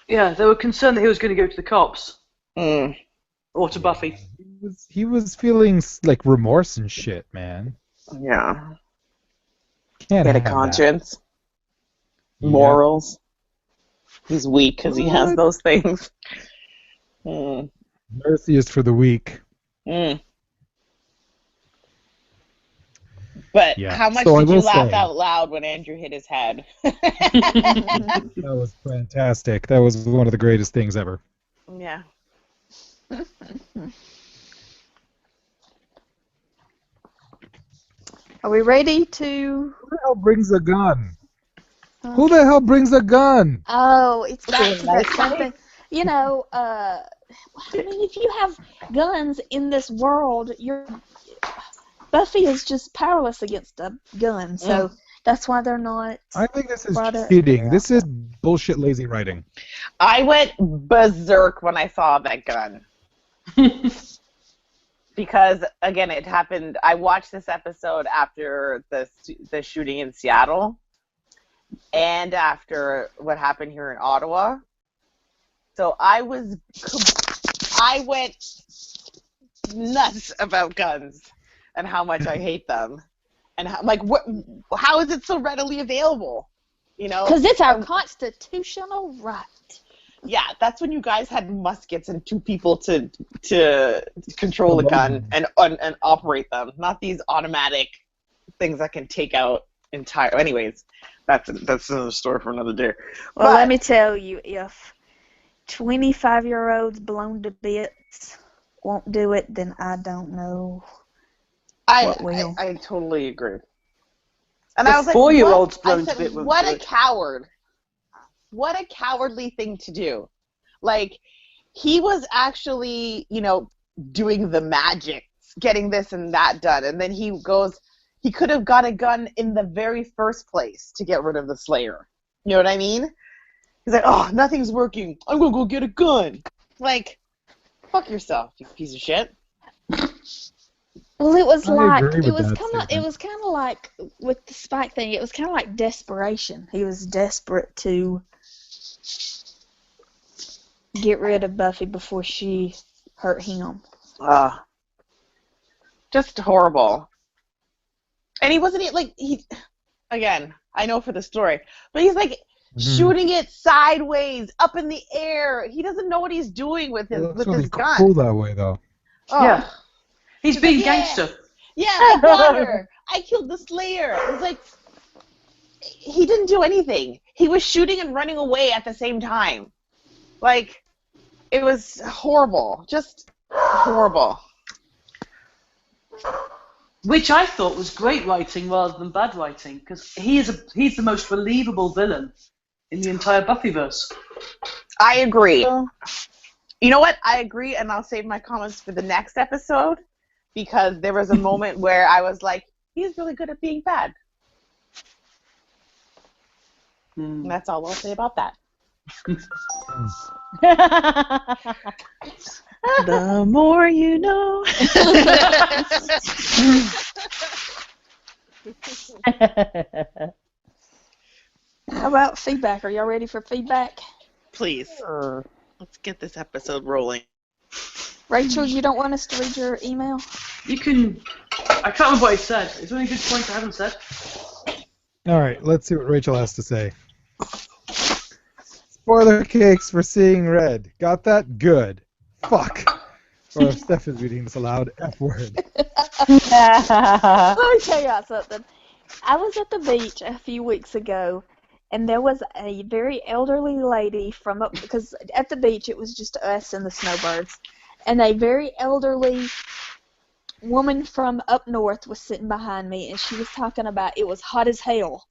Speaker 5: They were concerned that he was going to go to the cops
Speaker 1: Mm.
Speaker 5: or to Buffy.
Speaker 2: He was feeling like remorse and shit, man.
Speaker 1: Yeah.
Speaker 2: Can't
Speaker 1: He had a
Speaker 2: have that.
Speaker 1: conscience,
Speaker 2: Yeah.
Speaker 1: morals. He's weak because he has those things. Mm.
Speaker 2: Mercy is for the weak.
Speaker 1: Mm. But
Speaker 2: Yeah.
Speaker 1: how much
Speaker 2: So I
Speaker 1: did you
Speaker 2: will
Speaker 1: laugh
Speaker 2: say-
Speaker 1: out loud when Andrew hit his head?
Speaker 2: That was fantastic. That was one of the greatest things ever.
Speaker 1: Yeah.
Speaker 4: Are we ready to?
Speaker 2: Who the hell brings a gun? Who the hell brings a gun?
Speaker 4: Oh, it's back to that
Speaker 3: nice
Speaker 4: something. You know, I mean, if you have guns in this world, Buffy is just powerless against a gun. So that's why they're not.
Speaker 2: I think this is
Speaker 4: Brother-
Speaker 2: cheating. This is bullshit lazy writing.
Speaker 1: I went berserk when I saw that gun. Because, again, it happened. I watched this episode after the shooting in Seattle and after what happened here in Ottawa. So I went nuts about guns and how much I hate them. And how is it so readily available? You know?
Speaker 4: Because it's our constitutional right.
Speaker 1: Yeah, that's when you guys had muskets and two people to control the gun and operate them, not these automatic things that can take out entire. Anyways, that's another story for another day.
Speaker 4: Well, let me tell you, if 25-year-olds blown to bits won't do it, then I don't know what will.
Speaker 1: I totally agree. And
Speaker 5: The
Speaker 1: I was like,
Speaker 5: 4-year-olds blown
Speaker 1: I said,
Speaker 5: to bits won't
Speaker 1: what
Speaker 5: do
Speaker 1: a
Speaker 5: it.
Speaker 1: coward. What a cowardly thing to do. Like, he was actually, doing the magic, getting this and that done. And then he could have got a gun in the very first place to get rid of the Slayer. You know what I mean? He's like, oh, nothing's working. I'm going to go get a gun. Like, fuck yourself, you piece of shit.
Speaker 4: Well, it was
Speaker 2: I agree with that
Speaker 4: it was kind of like with the Spike thing. It was kind of like desperation. He was desperate to get rid of Buffy before she hurt him.
Speaker 1: Just horrible. And he wasn't again, I know for the story, but he's like shooting it sideways, up in the air. He doesn't know what he's doing with his
Speaker 2: really
Speaker 1: gun.
Speaker 2: cool that way, though.
Speaker 1: Oh.
Speaker 5: Yeah. He's being
Speaker 1: Yeah.
Speaker 5: gangster.
Speaker 1: Yeah, I got her. I killed the Slayer. It's like, he didn't do anything. He was shooting and running away at the same time. Like, it was horrible. Just horrible.
Speaker 5: Which I thought was great writing rather than bad writing, because he's the most believable villain in the entire Buffyverse.
Speaker 1: I agree. You know what? I agree, and I'll save my comments for the next episode, because there was a moment where I was like, he's really good at being bad. And that's all I'll say about that. The more you know.
Speaker 4: How about feedback? Are y'all ready for feedback?
Speaker 1: Please. Let's get this episode rolling.
Speaker 4: Rachel, you don't want us to read your email?
Speaker 5: You can... I can't remember what I said. Is there any good points I haven't said?
Speaker 2: All right, let's see what Rachel has to say. Spoiler cakes for Seeing Red. Got that? Good. Fuck. Or if Steph is reading this aloud, F word.
Speaker 4: Let me tell y'all something. I was at the beach a few weeks ago, and there was a very elderly lady from up, because at the beach it was just us and the snowbirds, and a very elderly woman from up north was sitting behind me, and she was talking about it was hot as hell.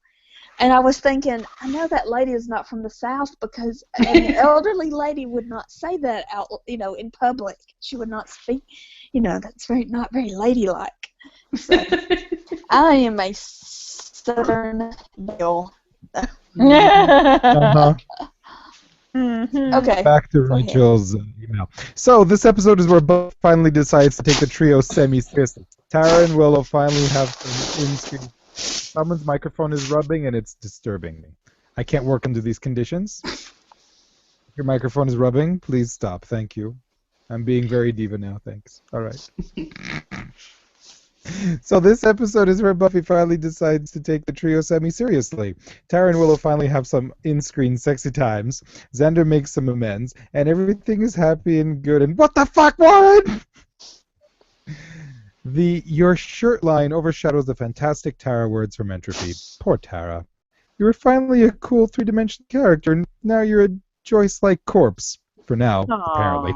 Speaker 4: And I was thinking, I know that lady is not from the South, because an elderly lady would not say that out, in public. She would not speak, that's not very ladylike. So, I am a Southern belle.
Speaker 2: Uh-huh.
Speaker 4: Okay.
Speaker 2: Back to
Speaker 4: Go ahead.
Speaker 2: Rachel's email. So this episode is where Buffy finally decides to take the trio semi-seriously. Tara and Willow finally have some in-screen Someone's microphone is rubbing and it's disturbing me. I can't work under these conditions. If your microphone is rubbing, please stop. Thank you. I'm being very diva now. Thanks. All right. So this episode is where Buffy finally decides to take the trio semi-seriously. Tara and Willow finally have some in-screen sexy times. Xander makes some amends, and everything is happy and good. And what the fuck, Warren? The "your shirt" line overshadows the fantastic Tara words from Entropy. Poor Tara. You were finally a cool three-dimensional character, and now you're a Joyce-like corpse. For now, apparently.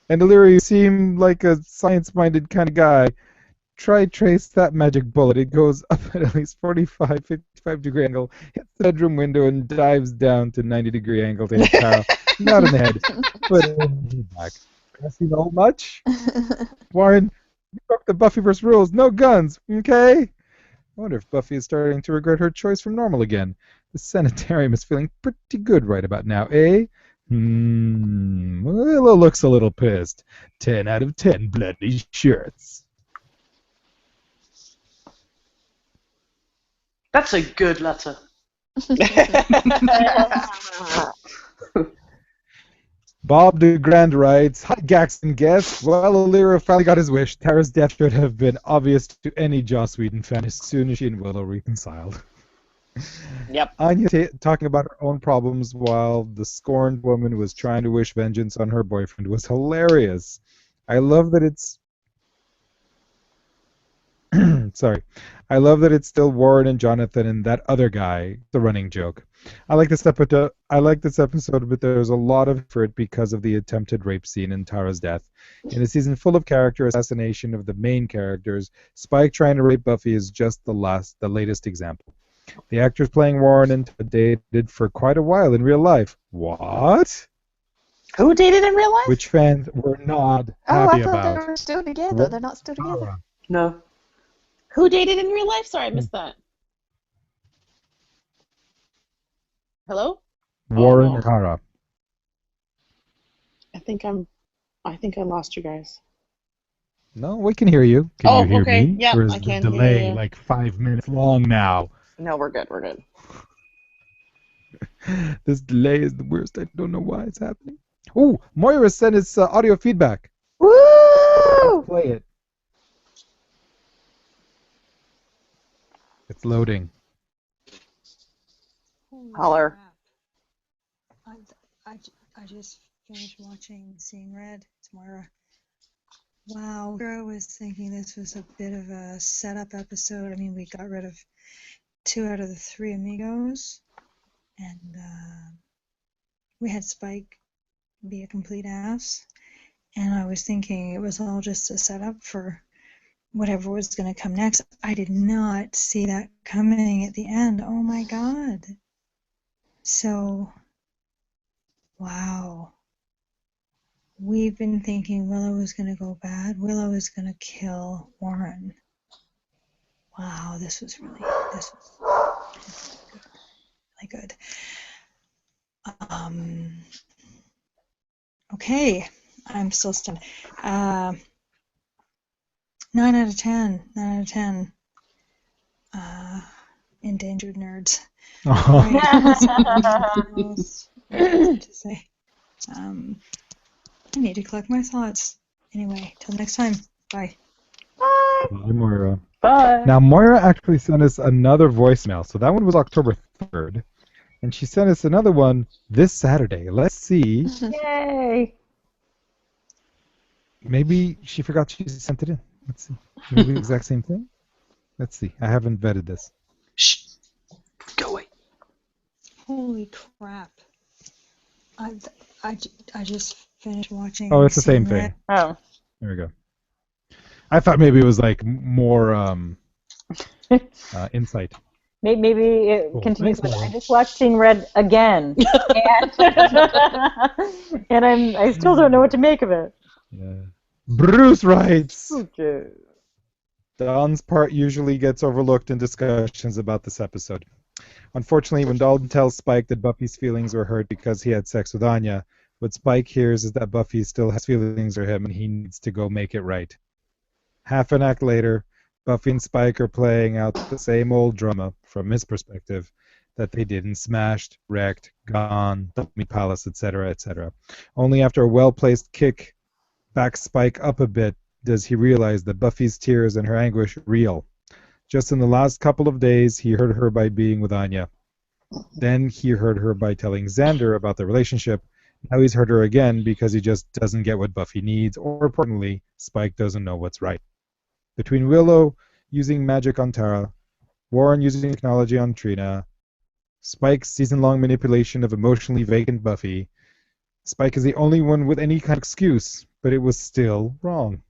Speaker 2: And Illyria, you seem like a science-minded kind of guy. Try trace that magic bullet. It goes up at least 45, 55 degree angle, hits the bedroom window, and dives down to 90-degree angle to hit Tara. Not in the head, but in the back. Has he know much? Warren, you broke the Buffyverse rules. No guns, okay? I wonder if Buffy is starting to regret her choice from normal again. The sanitarium is feeling pretty good right about now, eh? Willow looks a little pissed. 10 out of 10 bloody shirts.
Speaker 5: That's a good letter.
Speaker 2: Bob DeGrand writes, "Hi, Gaxton guest. Well, Illyria finally got his wish. Tara's death should have been obvious to any Joss Whedon fan as soon as she and Willow reconciled."
Speaker 1: Yep.
Speaker 2: Anya talking about her own problems while the scorned woman was trying to wish vengeance on her boyfriend was hilarious. I love that it's sorry. I love that it's still Warren and Jonathan and that other guy, the running joke. I like this episode, but there's a lot of effort because of the attempted rape scene in Tara's death. In a season full of character assassination of the main characters, Spike trying to rape Buffy is just the latest example. The actors playing Warren and Todd dated for quite a while in real life. What?
Speaker 1: Who dated in real life?
Speaker 2: Which fans were not
Speaker 4: Oh,
Speaker 2: happy
Speaker 4: I thought
Speaker 2: about.
Speaker 4: they were still together. They're not still together.
Speaker 5: No.
Speaker 1: Who dated in real life? Sorry, I missed that. Hello?
Speaker 2: Warren
Speaker 1: Oh, no.
Speaker 2: and Tara.
Speaker 1: I think I lost you guys.
Speaker 2: No, we can hear you. Can you hear
Speaker 1: okay.
Speaker 2: me?
Speaker 1: Yep,
Speaker 2: or is
Speaker 1: I
Speaker 2: the
Speaker 1: can hear
Speaker 2: delay
Speaker 1: you.
Speaker 2: like 5 minutes long now?
Speaker 1: No, we're good. We're good.
Speaker 2: This delay is the worst. I don't know why it's happening. Oh, Moira sent us audio feedback.
Speaker 4: Woo!
Speaker 2: Play it. It's loading.
Speaker 1: Holler.
Speaker 6: I just finished watching Seeing Red. It's Moira. Wow, I was thinking this was a bit of a setup episode. I mean, we got rid of 2 out of the 3 amigos, and we had Spike be a complete ass. And I was thinking it was all just a setup for whatever was going to come next. I did not see that coming at the end. Oh my god. So, wow. We've been thinking Willow was going to go bad. Willow is going to kill Warren. Wow, this was really good. Okay, I'm still stunned. 9 out of 10. 9 out of 10. Endangered nerds. Right. To say. I need to collect my thoughts. Anyway, till next time. Bye.
Speaker 2: Bye, Moira.
Speaker 3: Bye.
Speaker 2: Now, Moira actually sent us another voicemail. So that one was October 3rd. And she sent us another one this Saturday. Let's see.
Speaker 3: Yay.
Speaker 2: Maybe she forgot she sent it in. Let's see. Maybe the exact same thing? Let's see. I haven't vetted this.
Speaker 5: Shh. Go away.
Speaker 6: Holy crap. I just finished watching.
Speaker 2: Oh, it's the same
Speaker 6: Seeing
Speaker 2: thing.
Speaker 6: Red.
Speaker 3: Oh.
Speaker 2: There we go. I thought maybe it was like more insight.
Speaker 3: Maybe it
Speaker 2: Cool.
Speaker 3: continues
Speaker 2: Thanks,
Speaker 3: with,
Speaker 2: Laura.
Speaker 3: I just watched Seeing Red again. And I still don't know what to make of it.
Speaker 2: Yeah. Bruce writes,
Speaker 3: Okay.
Speaker 2: Dawn's part usually gets overlooked in discussions about this episode. Unfortunately, when Dalton tells Spike that Buffy's feelings were hurt because he had sex with Anya, what Spike hears is that Buffy still has feelings for him and he needs to go make it right. Half an act later, Buffy and Spike are playing out the same old drama, from his perspective, that they did in Smashed, Wrecked, Gone, Dummy Palace, etc., etc. Only after a well-placed kick backs Spike up a bit does he realize that Buffy's tears and her anguish are real. Just in the last couple of days, he hurt her by being with Anya. Then he hurt her by telling Xander about the relationship. Now he's hurt her again because he just doesn't get what Buffy needs, or importantly, Spike doesn't know what's right. Between Willow using magic on Tara, Warren using technology on Trina, Spike's season-long manipulation of emotionally vacant Buffy, Spike is the only one with any kind of excuse, but it was still wrong.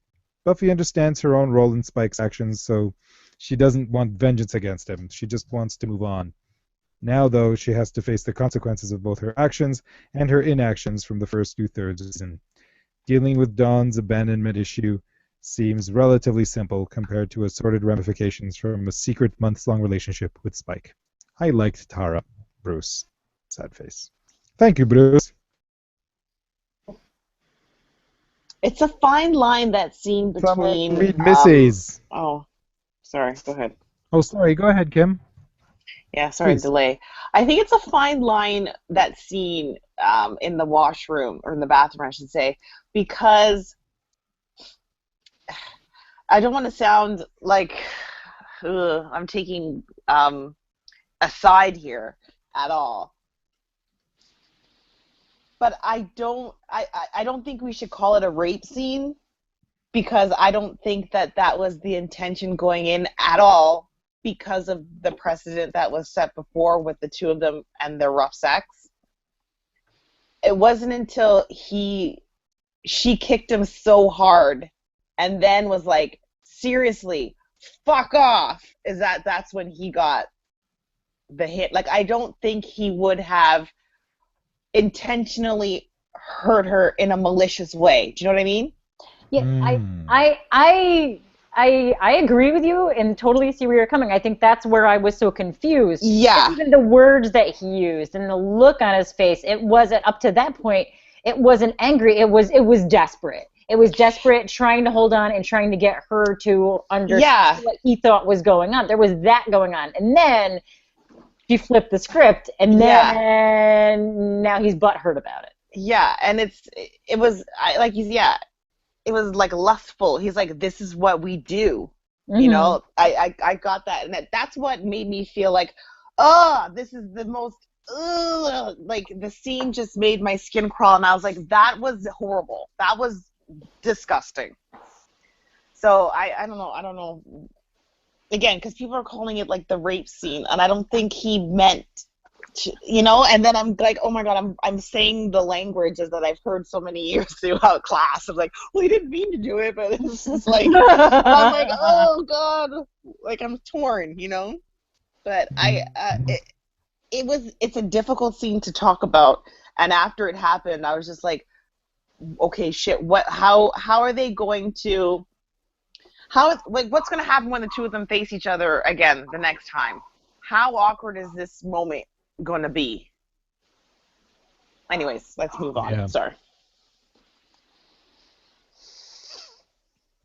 Speaker 2: Buffy understands her own role in Spike's actions, so she doesn't want vengeance against him. She just wants to move on. Now, though, she has to face the consequences of both her actions and her inactions from the first two-thirds of the season. Dealing with Dawn's abandonment issue seems relatively simple compared to assorted ramifications from a secret months-long relationship with Spike. I liked Tara. Bruce. Sad face. Thank you, Bruce.
Speaker 1: It's a fine line, that scene between.
Speaker 2: Someone read Missy's.
Speaker 1: Oh, sorry. Go ahead.
Speaker 2: Oh, sorry. Go ahead, Kim.
Speaker 1: Yeah, sorry,
Speaker 2: Please.
Speaker 1: delay. I think it's a fine line, that scene in the washroom, or in the bathroom, I should say, because I don't want to sound like I'm taking a side here at all. But I don't think we should call it a rape scene, because I don't think that was the intention going in at all, because of the precedent that was set before with the two of them and their rough sex. It wasn't until she kicked him so hard and then was like, seriously, fuck off, that's when he got the hit. Like, I don't think he would have intentionally hurt her in a malicious way. Do you know what I mean?
Speaker 3: Yeah, I agree with you and totally see where you're coming. I think that's where I was so confused.
Speaker 1: Yeah.
Speaker 3: Even the words that he used and the look on his face, it wasn't, up to that point, it wasn't angry. It was desperate. It was desperate, trying to hold on and trying to get her to understand what he thought was going on. There was that going on. And then she flipped the script, and then now he's butthurt about it.
Speaker 1: Yeah, and it was like lustful. He's like, this is what we do. Mm-hmm. You know, I got that, and that's what made me feel like, this is the most, like, the scene just made my skin crawl, and I was like, that was horrible. That was disgusting. So I don't know. Again, because people are calling it like the rape scene, and I don't think he meant to, you know. And then I'm like, oh my god, I'm saying the languages that I've heard so many years throughout class. I'm like, well, he didn't mean to do it, but it's just like, I'm like, oh god, like I'm torn, you know. But it's a difficult scene to talk about, and after it happened, I was just like, okay, shit, how are they going to? What's going to happen when the two of them face each other again the next time? How awkward is this moment going to be? Anyways, let's move on. Yeah. Sorry.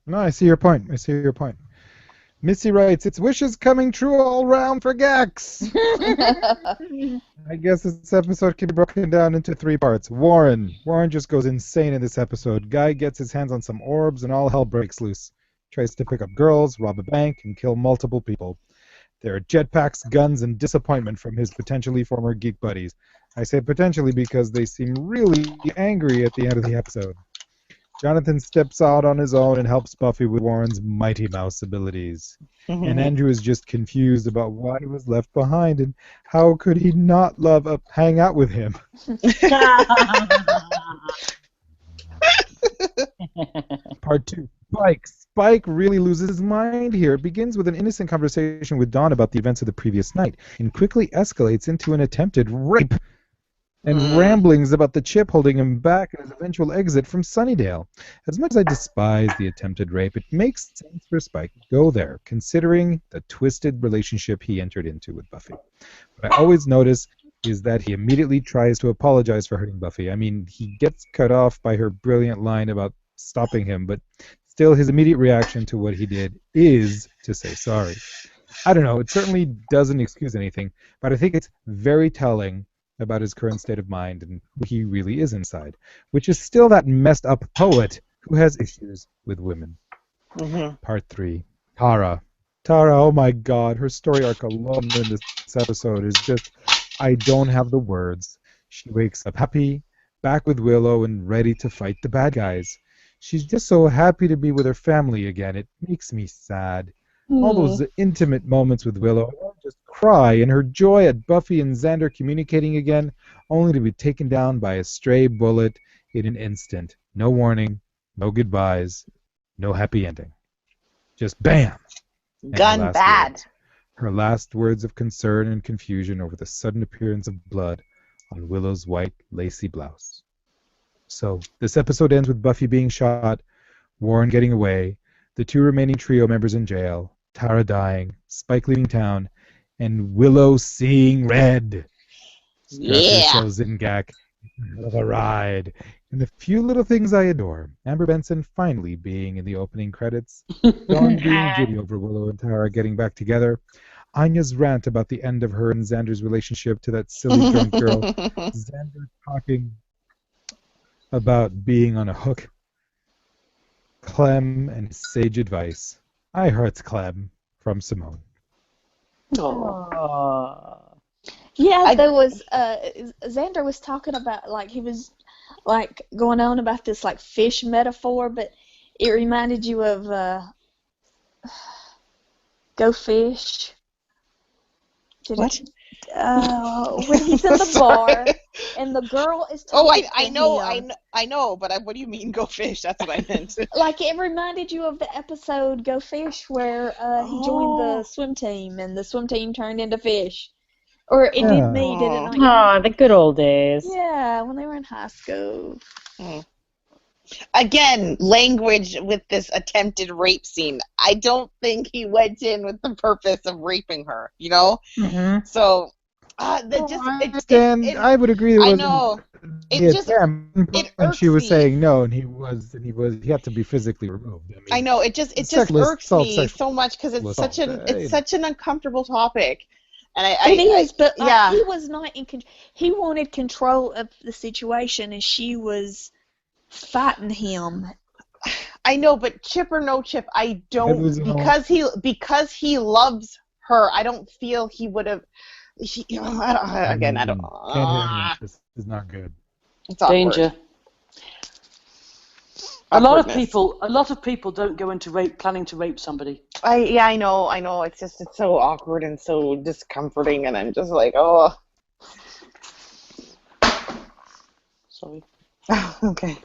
Speaker 2: No, I see your point. Missy writes, it's wishes coming true all round for Gex. I guess this episode can be broken down into 3 parts. Warren just goes insane in this episode. Guy gets his hands on some orbs and all hell breaks loose. Tries to pick up girls, rob a bank, and kill multiple people. There are jetpacks, guns, and disappointment from his potentially former geek buddies. I say potentially because they seem really angry at the end of the episode. Jonathan steps out on his own and helps Buffy with Warren's Mighty Mouse abilities. And Andrew is just confused about why he was left behind and how could he not hang out with him. Part 2. Spike really loses his mind here. It begins with an innocent conversation with Dawn about the events of the previous night and quickly escalates into an attempted rape and ramblings about the chip holding him back and his eventual exit from Sunnydale. As much as I despise the attempted rape, it makes sense for Spike to go there, considering the twisted relationship he entered into with Buffy. What I always notice is that he immediately tries to apologize for hurting Buffy. I mean, he gets cut off by her brilliant line about stopping him, but Still, his immediate reaction to what he did is to say sorry. I don't know, it certainly doesn't excuse anything, but I think it's very telling about his current state of mind and who he really is inside, which is still that messed up poet who has issues with women.
Speaker 1: Mm-hmm.
Speaker 2: Part 3. Tara. Tara, oh my god, her story arc alone in this episode is just, I don't have the words. She wakes up happy, back with Willow and ready to fight the bad guys. She's just so happy to be with her family again. It makes me sad. All those intimate moments with Willow, I just cry, and her joy at Buffy and Xander communicating again, only to be taken down by a stray bullet in an instant. No warning, no goodbyes, no happy ending. Just BAM! And
Speaker 1: Gun bad.
Speaker 2: Her last words of concern and confusion over the sudden appearance of blood on Willow's white, lacy blouse. So, this episode ends with Buffy being shot, Warren getting away, the 2 remaining trio members in jail, Tara dying, Spike leaving town, and Willow seeing red. Strap yourselves in, Gak. Hell of a ride. And the few little things I adore. Amber Benson finally being in the opening credits. Dawn being giddy over Willow and Tara getting back together. Anya's rant about the end of her and Xander's relationship to that silly drunk girl. Xander talking about being on a hook. Clem and sage advice. I heart Clem from Simone.
Speaker 5: Oh.
Speaker 4: Yeah, there was Xander was talking about, like, he was like going on about this like fish metaphor, but it reminded you of Go Fish.
Speaker 1: What?
Speaker 4: When he's in the bar and the girl is talking
Speaker 1: I
Speaker 4: to
Speaker 1: know,
Speaker 4: him.
Speaker 1: I know, but what do you mean Go Fish? That's what I meant.
Speaker 4: Like, it reminded you of the episode Go Fish where he joined the swim team and the swim team turned into fish. Or it did me, did it not?
Speaker 3: Oh, the good old days.
Speaker 4: Yeah, when they were in high school.
Speaker 1: Again, language with this attempted rape scene. I don't think he went in with the purpose of raping her, you know?
Speaker 3: Mm-hmm.
Speaker 1: So,
Speaker 2: I understand. I would agree.
Speaker 1: I know. It irks
Speaker 2: she was
Speaker 1: me.
Speaker 2: saying no, and he had to be physically removed.
Speaker 1: I know. It just irks me so much because it's such an uncomfortable topic. And
Speaker 4: it is, but he was not in control. He wanted control of the situation, and she was fighting him.
Speaker 1: I know, but chip or no chip, I don't because he loves her. I don't feel he would have. I don't.
Speaker 2: This is not good.
Speaker 1: It's awkward.
Speaker 5: Danger. A lot of people don't go into planning to rape somebody.
Speaker 1: I know. It's so awkward and so discomforting, and I'm just like, oh.
Speaker 5: Sorry.
Speaker 1: Okay.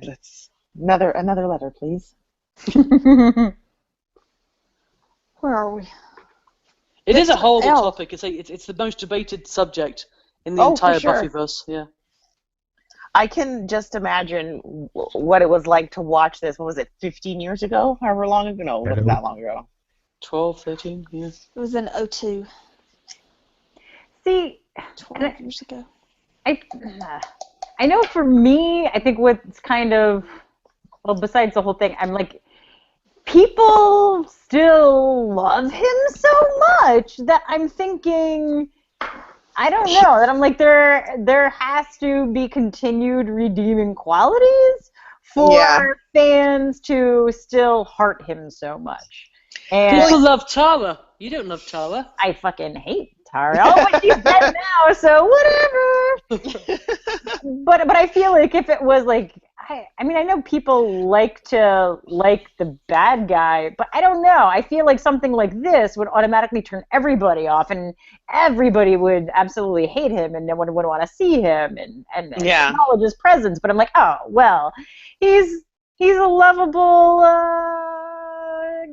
Speaker 1: Let's another letter, please.
Speaker 4: Where are we?
Speaker 5: It is a horrible topic. It's the most debated subject in the entire Buffyverse. Yeah.
Speaker 1: I can just imagine what it was like to watch this. What was it, 15 years ago? However long ago? No, it wasn't that long ago.
Speaker 5: 12, 13, yeah.
Speaker 4: It was in 2002.
Speaker 3: See,
Speaker 4: 12 years ago.
Speaker 3: I know for me, I think what's kind of, well, besides the whole thing, I'm like, people still love him so much that I'm thinking, I don't know, that I'm like, there has to be continued redeeming qualities for fans to still heart him so much. And
Speaker 5: people love Tara. You don't love Tara.
Speaker 3: I fucking hate Tara. Oh, but she's dead now, so whatever. But I feel like if it was like, I mean, I know people like to like the bad guy, but I don't know. I feel like something like this would automatically turn everybody off, and everybody would absolutely hate him, and no one would want to see him and acknowledge his presence. But I'm like, oh well, he's a lovable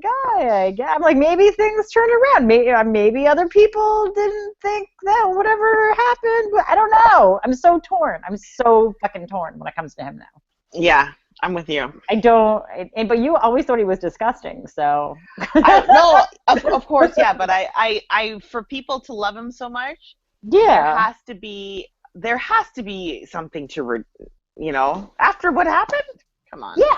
Speaker 3: guy. I guess. I'm like, maybe things turned around. Maybe other people didn't think that whatever happened. But I don't know. I'm so torn. I'm so fucking torn when it comes to him now.
Speaker 1: Yeah, I'm with you.
Speaker 3: I don't. But you always thought he was disgusting. So.
Speaker 1: No, of course, yeah. But I for people to love him so much, there has to be something to, after what happened. Come on.
Speaker 3: Yeah,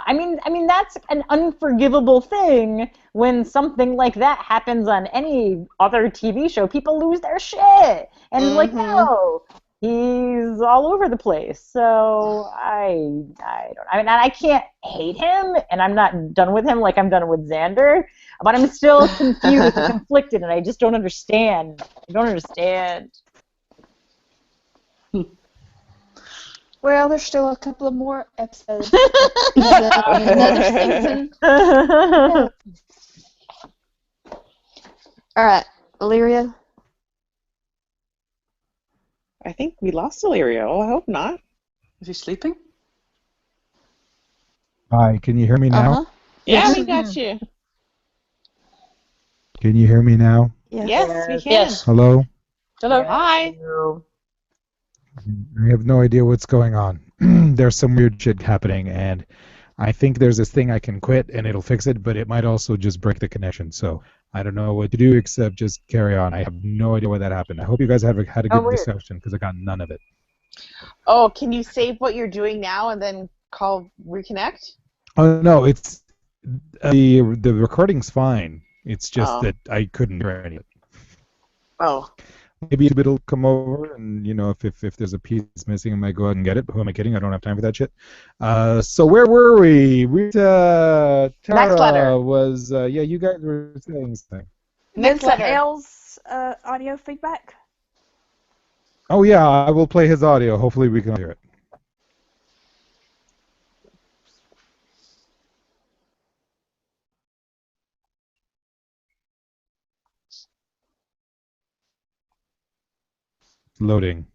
Speaker 3: I mean that's an unforgivable thing when something like that happens on any other TV show. People lose their shit, and like no, he's all over the place. So I don't. I mean, I can't hate him, and I'm not done with him like I'm done with Xander. But I'm still confused and conflicted, and I just don't understand. I don't understand.
Speaker 4: Well, there's still a couple of more episodes. Another season. All right, Illyria.
Speaker 1: I think we lost Illyria. Oh, I hope not.
Speaker 5: Is he sleeping?
Speaker 2: Hi, can you hear me now?
Speaker 4: Uh-huh.
Speaker 1: Yeah,
Speaker 4: Yes.
Speaker 1: we got you.
Speaker 2: Can you hear me now?
Speaker 4: Yeah.
Speaker 1: Yes, we can.
Speaker 5: Yes.
Speaker 2: Hello?
Speaker 5: Hello.
Speaker 1: Hi.
Speaker 2: I have no idea what's going on. There's some weird shit happening, and I think there's this thing I can quit and it'll fix it, but it might also just break the connection. So I don't know what to do except just carry on. I have no idea why that happened. I hope you guys have had a good discussion because I got none of it.
Speaker 1: Oh, can you save what you're doing now and then reconnect?
Speaker 2: Oh no, it's the recording's fine. It's just that I couldn't hear any of it.
Speaker 1: Oh.
Speaker 2: Maybe it'll come over, and if there's a piece missing, I might go out and get it. But who am I kidding? I don't have time for that shit. So where were we? Tara
Speaker 1: Next letter.
Speaker 2: was you guys were saying something.
Speaker 1: Next
Speaker 4: Vincent
Speaker 1: letter.
Speaker 4: L's audio feedback.
Speaker 2: Oh yeah, I will play his audio. Hopefully we can hear it. Loading.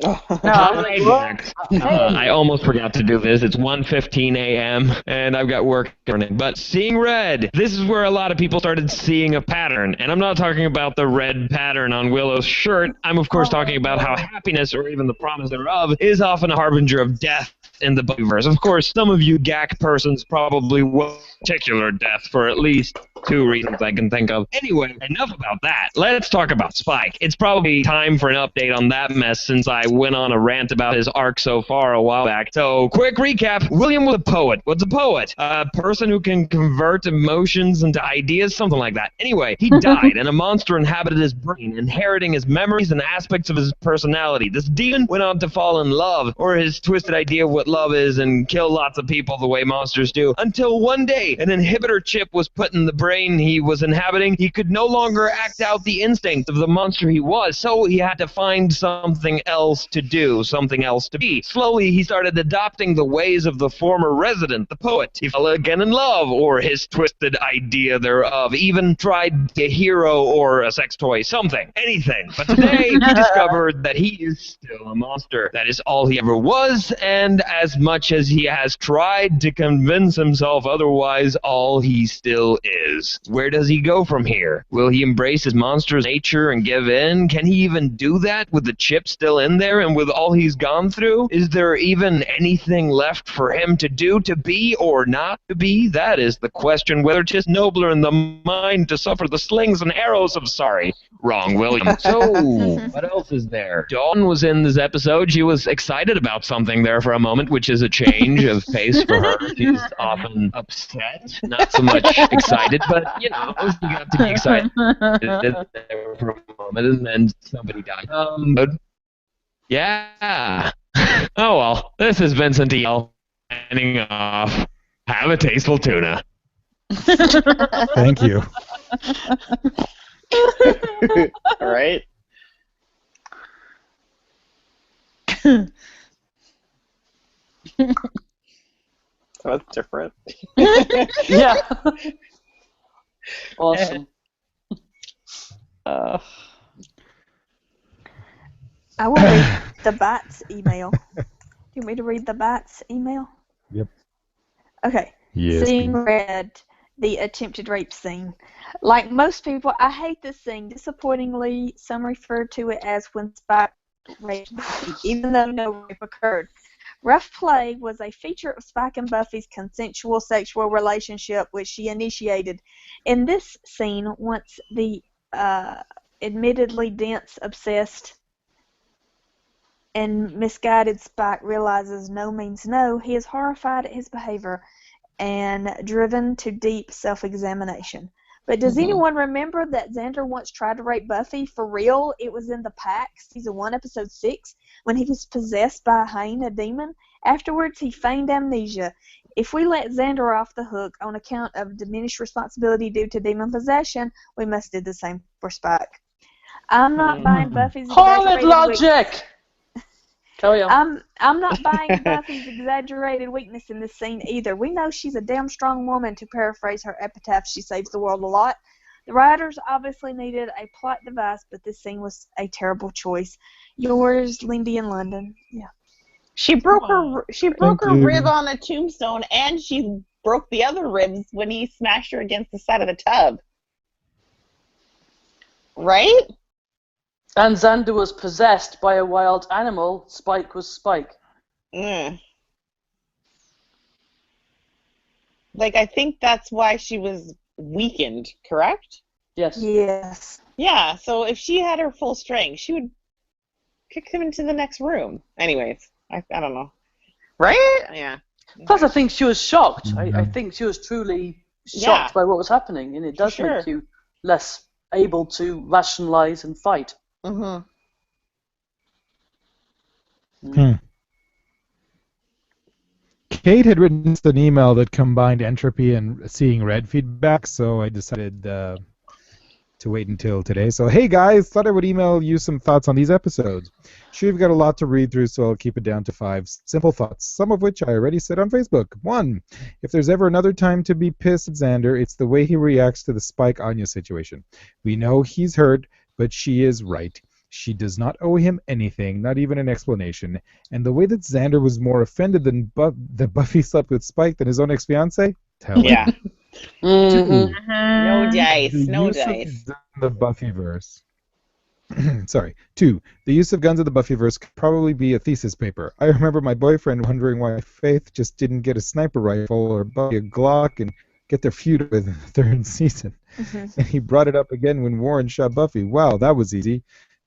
Speaker 7: Hi, Jack. I almost forgot to do this. It's 1:15 a.m. and I've got work morning. But seeing red, this is where a lot of people started seeing a pattern. And I'm not talking about the red pattern on Willow's shirt. I'm of course talking about how happiness, or even the promise thereof, is often a harbinger of death in the Buffyverse. Of course, some of you GAC persons probably will particular death for at least 2 reasons I can think of. Anyway, enough about that. Let's talk about Spike. It's probably time for an update on that mess since I went on a rant about his arc so far a while back. So, quick recap. William was a poet. What's a poet? A person who can convert emotions into ideas, something like that. Anyway, he died, and a monster inhabited his brain, inheriting his memories and aspects of his personality. This demon went on to fall in love, or his twisted idea of what love is, and kill lots of people the way monsters do, until one day an inhibitor chip was put in the brain he was inhabiting. He could no longer act out the instinct of the monster he was, so he had to find something else to do, something else to be. Slowly, he started adopting the ways of the former resident, the poet. He fell again in love, or his twisted idea thereof, even tried a hero or a sex toy, something, anything. But today, he discovered that he is still a monster. That is all he ever was, and as much as he has tried to convince himself otherwise, all he still is. Where does he go from here? Will he embrace his monster's nature and give in? Can he even do that with the chip still in there and with all he's gone through? Is there even anything left for him to do, to be or not to be? That is the question, whether 'tis nobler in the mind to suffer the slings and arrows of wrong, William. So, what else is there? Dawn was in this episode. She was excited about something there for a moment, which is a change of pace for her. She's often upset, not so much excited, but, she got to be excited there for a moment, and then somebody died. But yeah. Oh, well, this is Vincent E.L. signing off. Have a tasteful tuna.
Speaker 2: Thank you.
Speaker 1: All right. That's different.
Speaker 5: Yeah. Awesome.
Speaker 4: I will read the Bats email. Do you want me to read the Bats email?
Speaker 2: Yep.
Speaker 4: Okay.
Speaker 2: Yes,
Speaker 4: Scene
Speaker 2: please.
Speaker 4: red, the attempted rape scene. Like most people, I hate this scene. Disappointingly, some refer to it as when Spike raped Buffy, even though no rape occurred. Rough play was a feature of Spike and Buffy's consensual sexual relationship, which she initiated. In this scene, once the admittedly dense, obsessed, and misguided Spike realizes no means no, he is horrified at his behavior and driven to deep self-examination. But does anyone remember that Xander once tried to rape Buffy for real? It was in The Pack, Season 1, Episode 6, when he was possessed by a hyena demon. Afterwards, he feigned amnesia. If we let Xander off the hook on account of diminished responsibility due to demon possession, we must do the same for Spike. I'm not buying Buffy's
Speaker 5: Horrid
Speaker 4: exaggerated
Speaker 5: logic! Carry on.
Speaker 4: I'm not buying Buffy's exaggerated weakness in this scene either. We know she's a damn strong woman, to paraphrase her epitaph. She saves the world a lot. The writers obviously needed a plot device, but this scene was a terrible choice. Yours, Lindy in London. Yeah.
Speaker 1: She broke her rib on a tombstone, and she broke the other ribs when he smashed her against the side of the tub. Right?
Speaker 5: And Xander was possessed by a wild animal. Spike was Spike.
Speaker 1: Like, I think that's why she was weakened, correct?
Speaker 5: Yes.
Speaker 4: Yes.
Speaker 1: Yeah, so if she had her full strength, she would kick him into the next room. Anyways, I don't know. Right? Yeah.
Speaker 5: Plus, I think she was shocked. I think she was truly shocked by what was happening, and it does make you less able to rationalize and fight.
Speaker 2: Kate had written an email that combined entropy and seeing red feedback, so I decided to wait until today. So, hey guys, thought I would email you some thoughts on these episodes. Sure, you've got a lot to read through, so I'll keep it down to 5 simple thoughts, some of which I already said on Facebook. 1, if there's ever another time to be pissed at Xander, it's the way he reacts to the Spike Anya situation. We know he's hurt, but she is right. She does not owe him anything, not even an explanation. And the way that Xander was more offended that Buffy slept with Spike than his own ex-fiancée?
Speaker 1: Yeah.
Speaker 2: 2,
Speaker 1: No dice. No dice.
Speaker 2: The Buffyverse. Sorry. 2, the use of guns in the Buffyverse could probably be a thesis paper. I remember my boyfriend wondering why Faith just didn't get a sniper rifle or Buffy a Glock and get their feud with in the 3rd season. And he brought it up again when Warren shot Buffy. Wow, that was easy.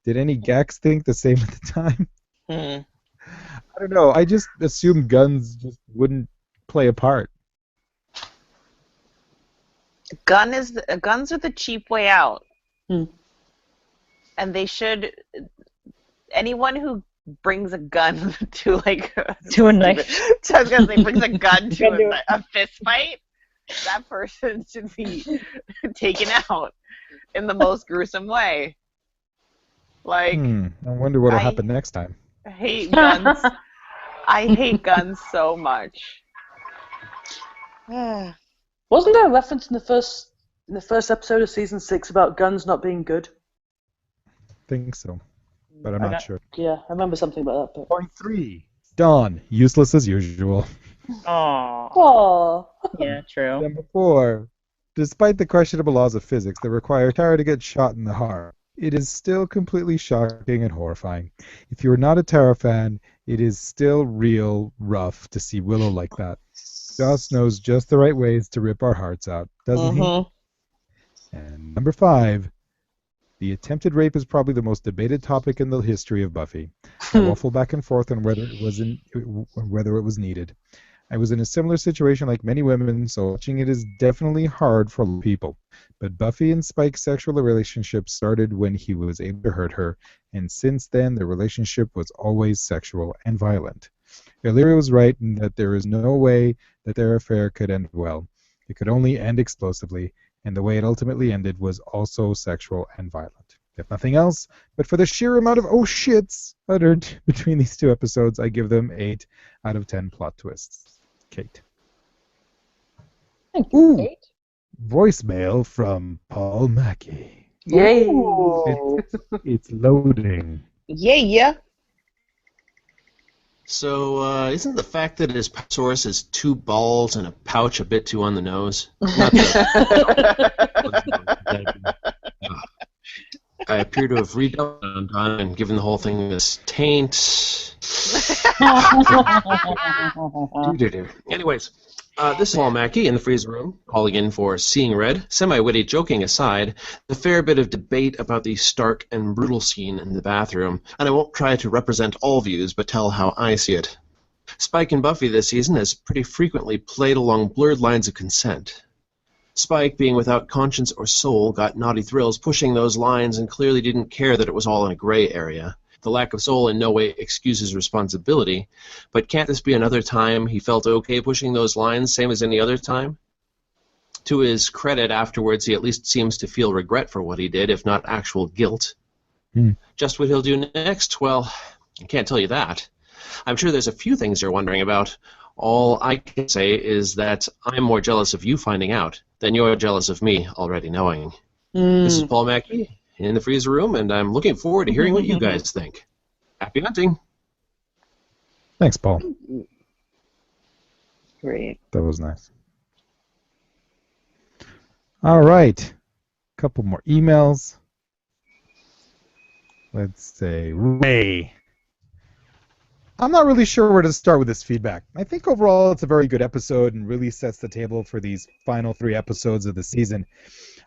Speaker 2: Did any Gax think the same at the time? I don't know. I just assumed guns just wouldn't play a part.
Speaker 1: Guns are the cheap way out. And they should. Anyone who brings a gun to
Speaker 3: to a knife.
Speaker 1: I was gonna say brings a gun to a fist fight. That person should be taken out in the most gruesome way. I
Speaker 2: wonder what'll happen next time.
Speaker 1: I hate guns. I hate guns so much.
Speaker 5: Wasn't there a reference in the first episode of season 6 about guns not being good?
Speaker 2: I think so, but I'm not sure.
Speaker 5: Yeah, I remember something about that. But...
Speaker 2: Point 3. Dawn, useless as usual.
Speaker 3: Aww. Yeah, true.
Speaker 2: Number 4. Despite the questionable laws of physics that require Tara to get shot in the heart, it is still completely shocking and horrifying. If you're not a Tara fan, it is still real rough to see Willow like that. Joss knows just the right ways to rip our hearts out, doesn't he? And number 5. The attempted rape is probably the most debated topic in the history of Buffy. I waffle back and forth on whether it was needed. I was in a similar situation like many women, so watching it is definitely hard for people. But Buffy and Spike's sexual relationship started when he was able to hurt her, and since then the relationship was always sexual and violent. Illyria was right in that there is no way that their affair could end well. It could only end explosively, and the way it ultimately ended was also sexual and violent. If nothing else, but for the sheer amount of oh shits uttered between these 2 episodes, I give them 8 out of 10 plot twists. Kate.
Speaker 3: Thank you, Kate.
Speaker 2: Voicemail from Paul Mackey.
Speaker 5: Yay!
Speaker 2: It's loading.
Speaker 1: Yeah.
Speaker 8: So, isn't the fact that his source is 2 balls and a pouch a bit too on the nose? Not that I appear to have redone and given the whole thing this taint. Anyways, This is Paul Mackey in the freezer room, calling in for Seeing Red. Semi-witty joking aside, a fair bit of debate about the stark and brutal scene in the bathroom, and I won't try to represent all views, but tell how I see it. Spike and Buffy this season has pretty frequently played along blurred lines of consent. Spike, being without conscience or soul, got naughty thrills pushing those lines and clearly didn't care that it was all in a gray area. The lack of soul in no way excuses responsibility, but can't this be another time he felt okay pushing those lines, same as any other time? To his credit, afterwards he at least seems to feel regret for what he did, if not actual guilt. Just what he'll do next? Well, I can't tell you that. I'm sure there's a few things you're wondering about. All I can say is that I'm more jealous of you finding out than you're jealous of me already knowing. This is Paul Mackey in the freezer room, and I'm looking forward to hearing what you guys think. Happy hunting.
Speaker 2: Thanks, Paul.
Speaker 1: Great.
Speaker 2: That was nice. All right. Couple more emails. Let's say Ray. I'm not really sure where to start with this feedback. I think overall it's a very good episode and really sets the table for these final 3 episodes of the season.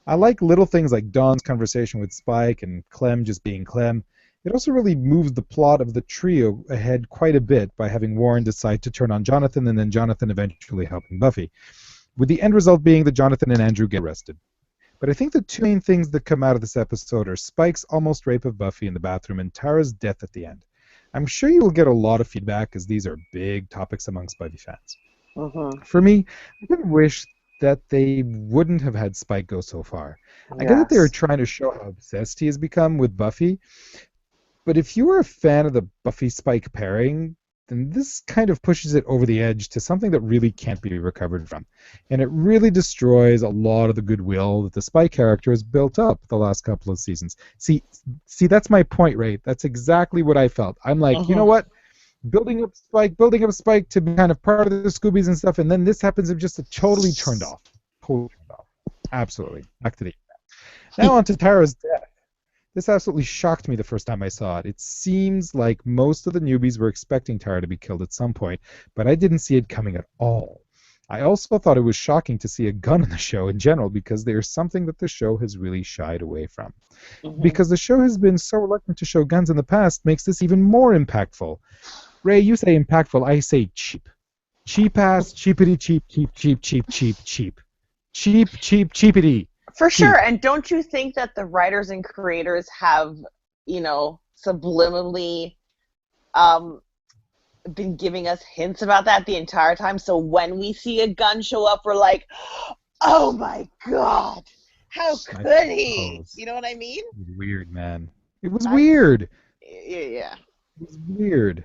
Speaker 2: I like little things like Dawn's conversation with Spike and Clem just being Clem. It also really moves the plot of the trio ahead quite a bit by having Warren decide to turn on Jonathan and then Jonathan eventually helping Buffy, with the end result being that Jonathan and Andrew get arrested. But I think the 2 main things that come out of this episode are Spike's almost rape of Buffy in the bathroom and Tara's death at the end. I'm sure you will get a lot of feedback as these are big topics amongst Buffy fans. For me, I kind of wish that they wouldn't have had Spike go so far. I get that they were trying to show how obsessed he has become with Buffy, but if you were a fan of the Buffy-Spike pairing, then this kind of pushes it over the edge to something that really can't be recovered from. And it really destroys a lot of the goodwill that the Spike character has built up the last couple of seasons. See, that's my point, Ray. That's exactly what I felt. I'm like, you know what? Building up Spike to be kind of part of the Scoobies and stuff, and then this happens, I'm just totally turned off. Totally turned off. Absolutely. Back to the Now on to Tara's death. This absolutely shocked me the first time I saw it. It seems like most of the newbies were expecting Tara to be killed at some point, but I didn't see it coming at all. I also thought it was shocking to see a gun in the show in general because there's something that the show has really shied away from. Because the show has been so reluctant to show guns in the past makes this even more impactful. Ray, you say impactful, I say cheap. Cheap-ass, cheapity cheap, cheap, cheap, cheap, cheap, cheap. Cheap, cheap, cheapity.
Speaker 1: For sure, and don't you think that the writers and creators have, subliminally been giving us hints about that the entire time? So when we see a gun show up, we're like, oh my god, how could he? You know what I mean?
Speaker 2: It was weird, man. It was weird.
Speaker 1: Yeah.
Speaker 2: It was weird.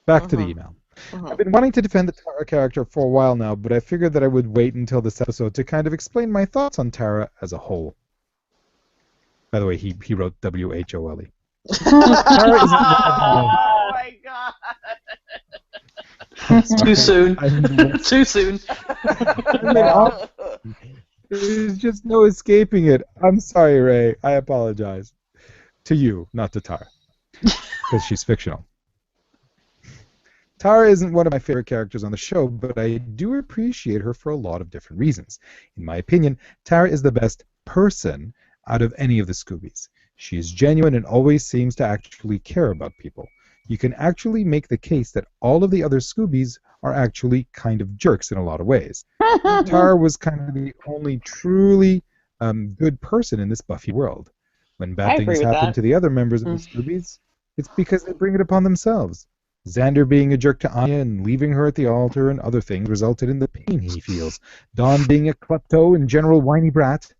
Speaker 2: Back to the email. I've been wanting to defend the Tara character for a while now, but I figured that I would wait until this episode to kind of explain my thoughts on Tara as a whole. By the way, he wrote W-H-O-L-E. Tara isn't
Speaker 1: oh my god!
Speaker 5: Too soon. Too soon.
Speaker 2: There's just no escaping it. I'm sorry, Ray. I apologize. To you, not to Tara. Because she's fictional. Tara isn't one of my favorite characters on the show, but I do appreciate her for a lot of different reasons. In my opinion, Tara is the best person out of any of the Scoobies. She is genuine and always seems to actually care about people. You can actually make the case that all of the other Scoobies are actually kind of jerks in a lot of ways. Tara was kind of the only truly good person in this Buffy world. When bad things happen to the other members of the Scoobies, it's because they bring it upon themselves. Xander being a jerk to Anya and leaving her at the altar and other things resulted in the pain he feels. Dawn being a klepto and general whiny brat.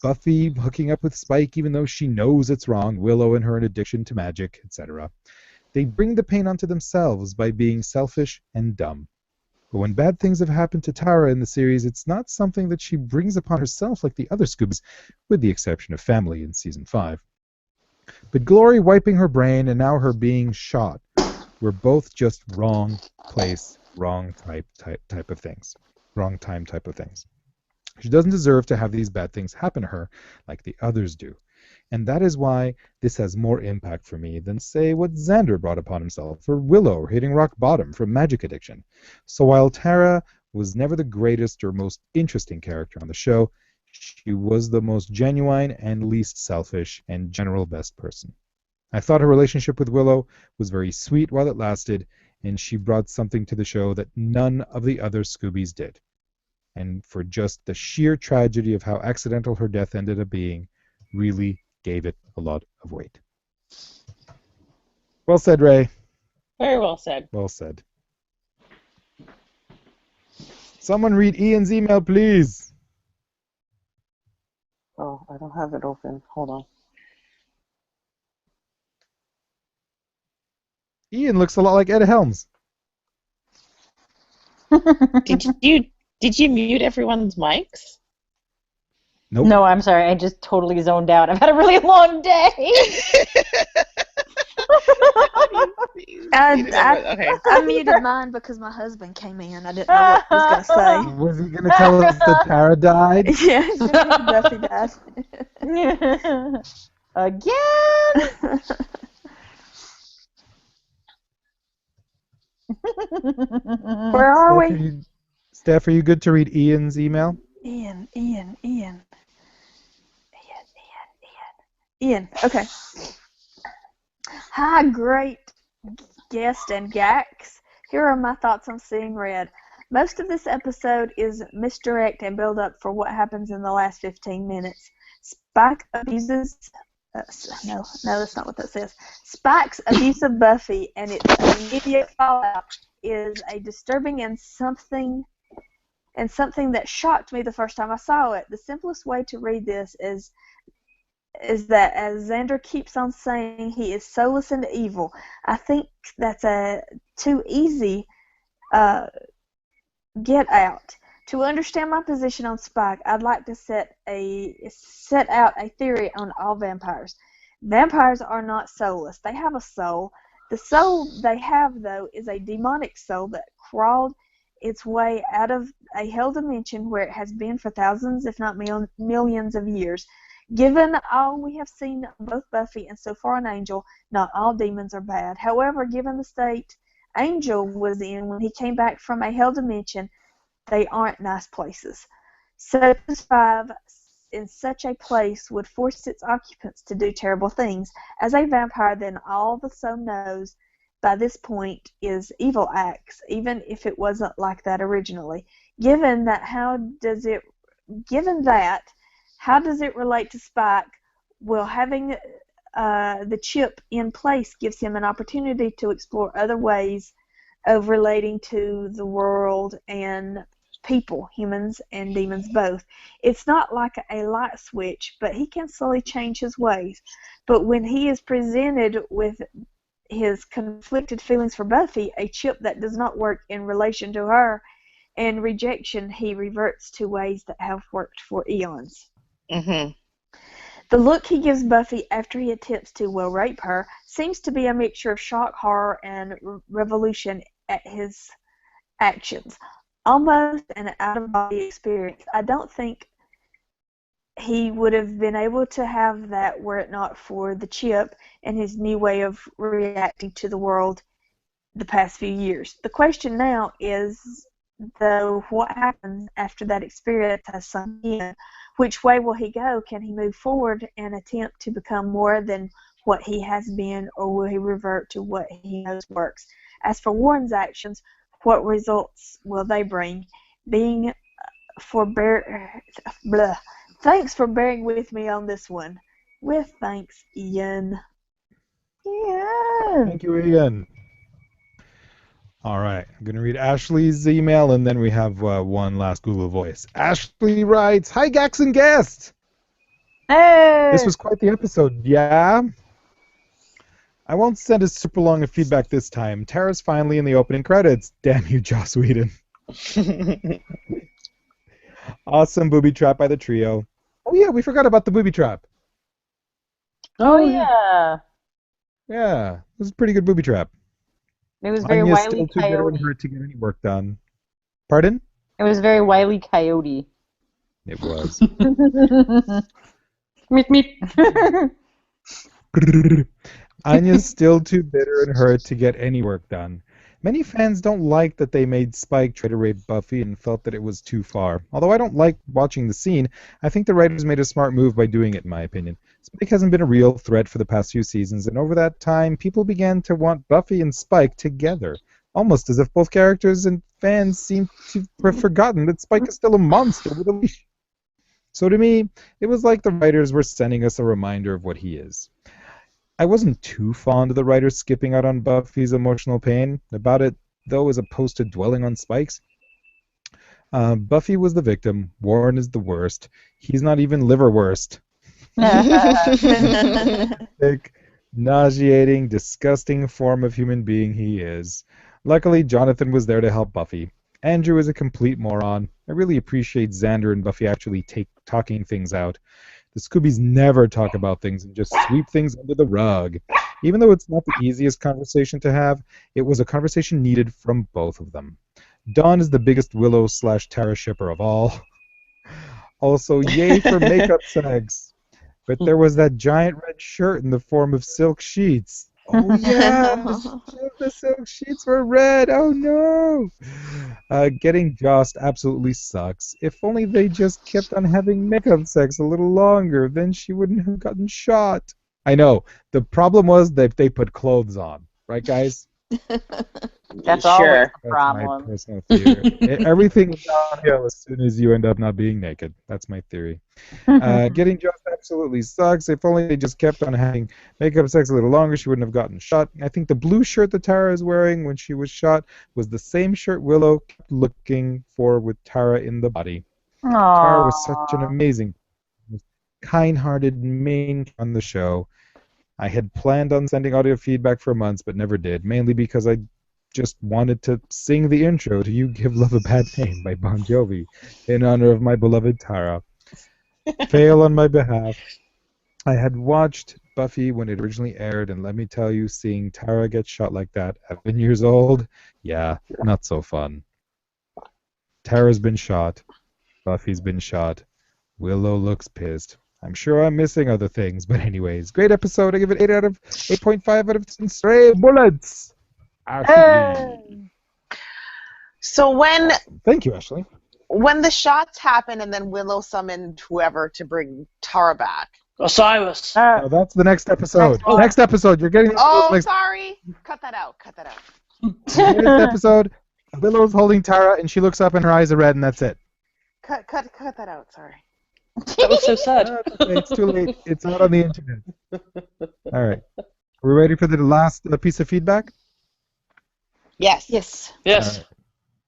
Speaker 2: Buffy hooking up with Spike even though she knows it's wrong. Willow and her addiction to magic, etc. They bring the pain onto themselves by being selfish and dumb. But when bad things have happened to Tara in the series, it's not something that she brings upon herself like the other Scoobies, with the exception of Family in Season 5. But Glory wiping her brain and now her being shot were both just wrong place, wrong type of things. Wrong time type of things. She doesn't deserve to have these bad things happen to her like the others do. And that is why this has more impact for me than, say, what Xander brought upon himself, or Willow hitting rock bottom from magic addiction. So while Tara was never the greatest or most interesting character on the show. She was the most genuine and least selfish and general best person. I thought her relationship with Willow was very sweet while it lasted, and she brought something to the show that none of the other Scoobies did. And for just the sheer tragedy of how accidental her death ended up being, really gave it a lot of weight. Well said, Ray.
Speaker 1: Very well said.
Speaker 2: Well said. Someone read Ian's email, please.
Speaker 1: Oh, I don't have it open. Hold on.
Speaker 2: Ian looks a lot like Ed Helms.
Speaker 1: Did you mute everyone's mics?
Speaker 2: Nope.
Speaker 3: No, I'm sorry. I just totally zoned out. I've had a really long day.
Speaker 4: I muted mine because my husband came in. I didn't know what he was going to say.
Speaker 2: Was he going to tell us that Tara died?
Speaker 4: Yeah, Buffy died.
Speaker 3: Again?
Speaker 4: Where are we?
Speaker 2: Steph, are you good to read Ian's email?
Speaker 4: Ian. Okay. Hi, great guest and Gax. Here are my thoughts on Seeing Red. Most of this episode is misdirect and build up for what happens in the last 15 minutes. Spike abuses... no, that's not what that says. Spike's abuse of Buffy and its immediate fallout is a disturbing and something that shocked me the first time I saw it. The simplest way to read this is that, as Xander keeps on saying, he is soulless and evil. I think that's a too easy get out. To understand my position on Spike, I'd like to set out a theory on all vampires. Vampires are not soulless. They have a soul. The soul they have, though, is a demonic soul that crawled its way out of a hell dimension where it has been for thousands, if not millions of years. Given all we have seen of both Buffy and so far on Angel, not all demons are bad. However, given the state Angel was in when he came back from a hell dimension, they aren't nice places. Sections 5 in such a place would force its occupants to do terrible things. As a vampire, then all the soul knows by this point is evil acts, even if it wasn't like that originally. Given that, how does it relate to Spike? Well, having the chip in place gives him an opportunity to explore other ways of relating to the world and people, humans and demons both. It's not like a light switch, but he can slowly change his ways. But when he is presented with his conflicted feelings for Buffy, a chip that does not work in relation to her, and rejection, he reverts to ways that have worked for eons.
Speaker 1: Mm-hmm.
Speaker 4: The look he gives Buffy after he attempts to, rape her seems to be a mixture of shock, horror, and revolution at his actions. Almost an out-of-body experience. I don't think he would have been able to have that were it not for the chip and his new way of reacting to the world the past few years. The question now is, though, what happens after that experience has sunk in? Which way will he go? Can he move forward and attempt to become more than what he has been, or will he revert to what he knows works? As for Warren's actions, what results will they bring? Thanks for bearing with me on this one. With thanks, Ian.
Speaker 2: Thank you, Ian. All right, I'm going to read Ashley's email, and then we have one last Google Voice. Ashley writes, "Hi, Gax and guest.
Speaker 3: Hey!
Speaker 2: This was quite the episode, yeah? I won't send a super long of feedback this time. Tara's finally in the opening credits. Damn you, Joss Whedon. Awesome booby trap by the trio. Oh, yeah, we forgot about the booby trap.
Speaker 3: Oh, yeah.
Speaker 2: Yeah, it was a pretty good booby trap.
Speaker 3: It was very
Speaker 2: Anya's
Speaker 3: Wile
Speaker 2: still
Speaker 3: E.
Speaker 2: too bitter and
Speaker 3: Coyote.
Speaker 2: hurt to get any work done. Pardon?
Speaker 3: It was very Wile E. Coyote.
Speaker 2: It was.
Speaker 3: Meet, meet.
Speaker 2: Anya's still too bitter and hurt to get any work done. Many fans don't like that they made Spike try to rape Buffy and felt that it was too far. Although I don't like watching the scene, I think the writers made a smart move by doing it, in my opinion. Spike hasn't been a real threat for the past few seasons, and over that time, people began to want Buffy and Spike together. Almost as if both characters and fans seem to have forgotten that Spike is still a monster with a leash. So to me, it was like the writers were sending us a reminder of what he is. I wasn't too fond of the writers skipping out on Buffy's emotional pain about it, though, as opposed to dwelling on Spike's. Buffy was the victim. Warren is the worst. He's not even liverwurst. Sick, nauseating, disgusting form of human being he is. Luckily, Jonathan was there to help Buffy. Andrew is a complete moron. I really appreciate Xander and Buffy actually talking things out. The Scoobies never talk about things and just sweep things under the rug. Even though it's not the easiest conversation to have, it was a conversation needed from both of them. Dawn is the biggest Willow/Tara shipper of all. Also, yay for makeup sex. But there was that giant red shirt in the form of silk sheets. Oh yeah, the silk sheets were red. Oh no. Getting Jost absolutely sucks. If only they just kept on having makeup sex a little longer, then she wouldn't have gotten shot. I know. The problem was that they put clothes on, right, guys?
Speaker 3: That's always the
Speaker 2: That's
Speaker 3: problem.
Speaker 2: my personal theory. Everything is downhill as soon as you end up not being naked. That's my theory. Getting Jost absolutely sucks. If only they just kept on having makeup sex a little longer, she wouldn't have gotten shot. I think the blue shirt that Tara is wearing when she was shot was the same shirt Willow kept looking for with Tara in the body. Tara was such an amazing, kind-hearted main on the show. I had planned on sending audio feedback for months, but never did, mainly because I just wanted to sing the intro to You Give Love a Bad Name by Bon Jovi in honor of my beloved Tara. Fail on my behalf. I had watched Buffy when it originally aired, and let me tell you, seeing Tara get shot like that at 11 years old, yeah, not so fun. Tara's been shot. Buffy's been shot. Willow looks pissed. I'm sure I'm missing other things, but anyways, great episode. I give it 8.5 out of 10 stray bullets. Ashley.
Speaker 1: So
Speaker 2: Thank you, Ashley.
Speaker 1: when the shots happen and then Willow summoned whoever to bring Tara back.
Speaker 5: Osiris.
Speaker 2: No, that's the next episode. Next episode. You're getting next
Speaker 1: Sorry. Cut that out.
Speaker 2: next episode. Willow's holding Tara, and she looks up, and her eyes are red, and that's it.
Speaker 1: Cut that out. Sorry.
Speaker 5: That was so sad.
Speaker 2: Okay, it's too late. It's not on the internet. All right. Are we ready for the last piece of feedback?
Speaker 1: Yes.
Speaker 4: Yes.
Speaker 5: Yes.
Speaker 2: All right.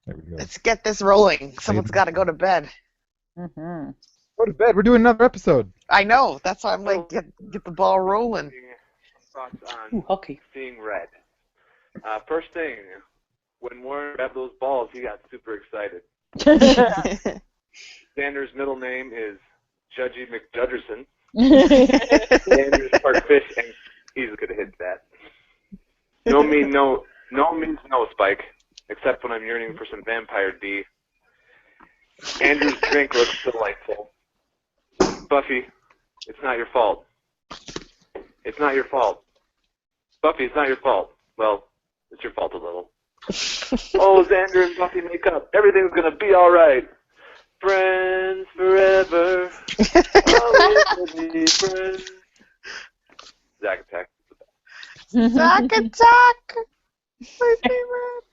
Speaker 2: There we go.
Speaker 1: Let's get this rolling. Someone's got to go to bed.
Speaker 3: Mm-hmm.
Speaker 2: Go to bed. We're doing another episode.
Speaker 1: I know. That's why I'm like, get the ball rolling.
Speaker 9: Thoughts on
Speaker 5: Ooh, hockey.
Speaker 9: Seeing Red. First thing, when Warren grabbed those balls, he got super excited. Xander's middle name is Judgy McJudgerson. Xander's part fish, and he's gonna hit that. No means no, Spike. Except when I'm yearning for some vampire D. Andrew's drink looks delightful. Buffy, it's not your fault. It's not your fault. Buffy, it's not your fault. Well, it's your fault a little. Oh, Xander and Buffy make up. Everything's gonna be alright. Friends forever. Always will be friends. Zack Attack.
Speaker 1: Zack Attack! My favorite.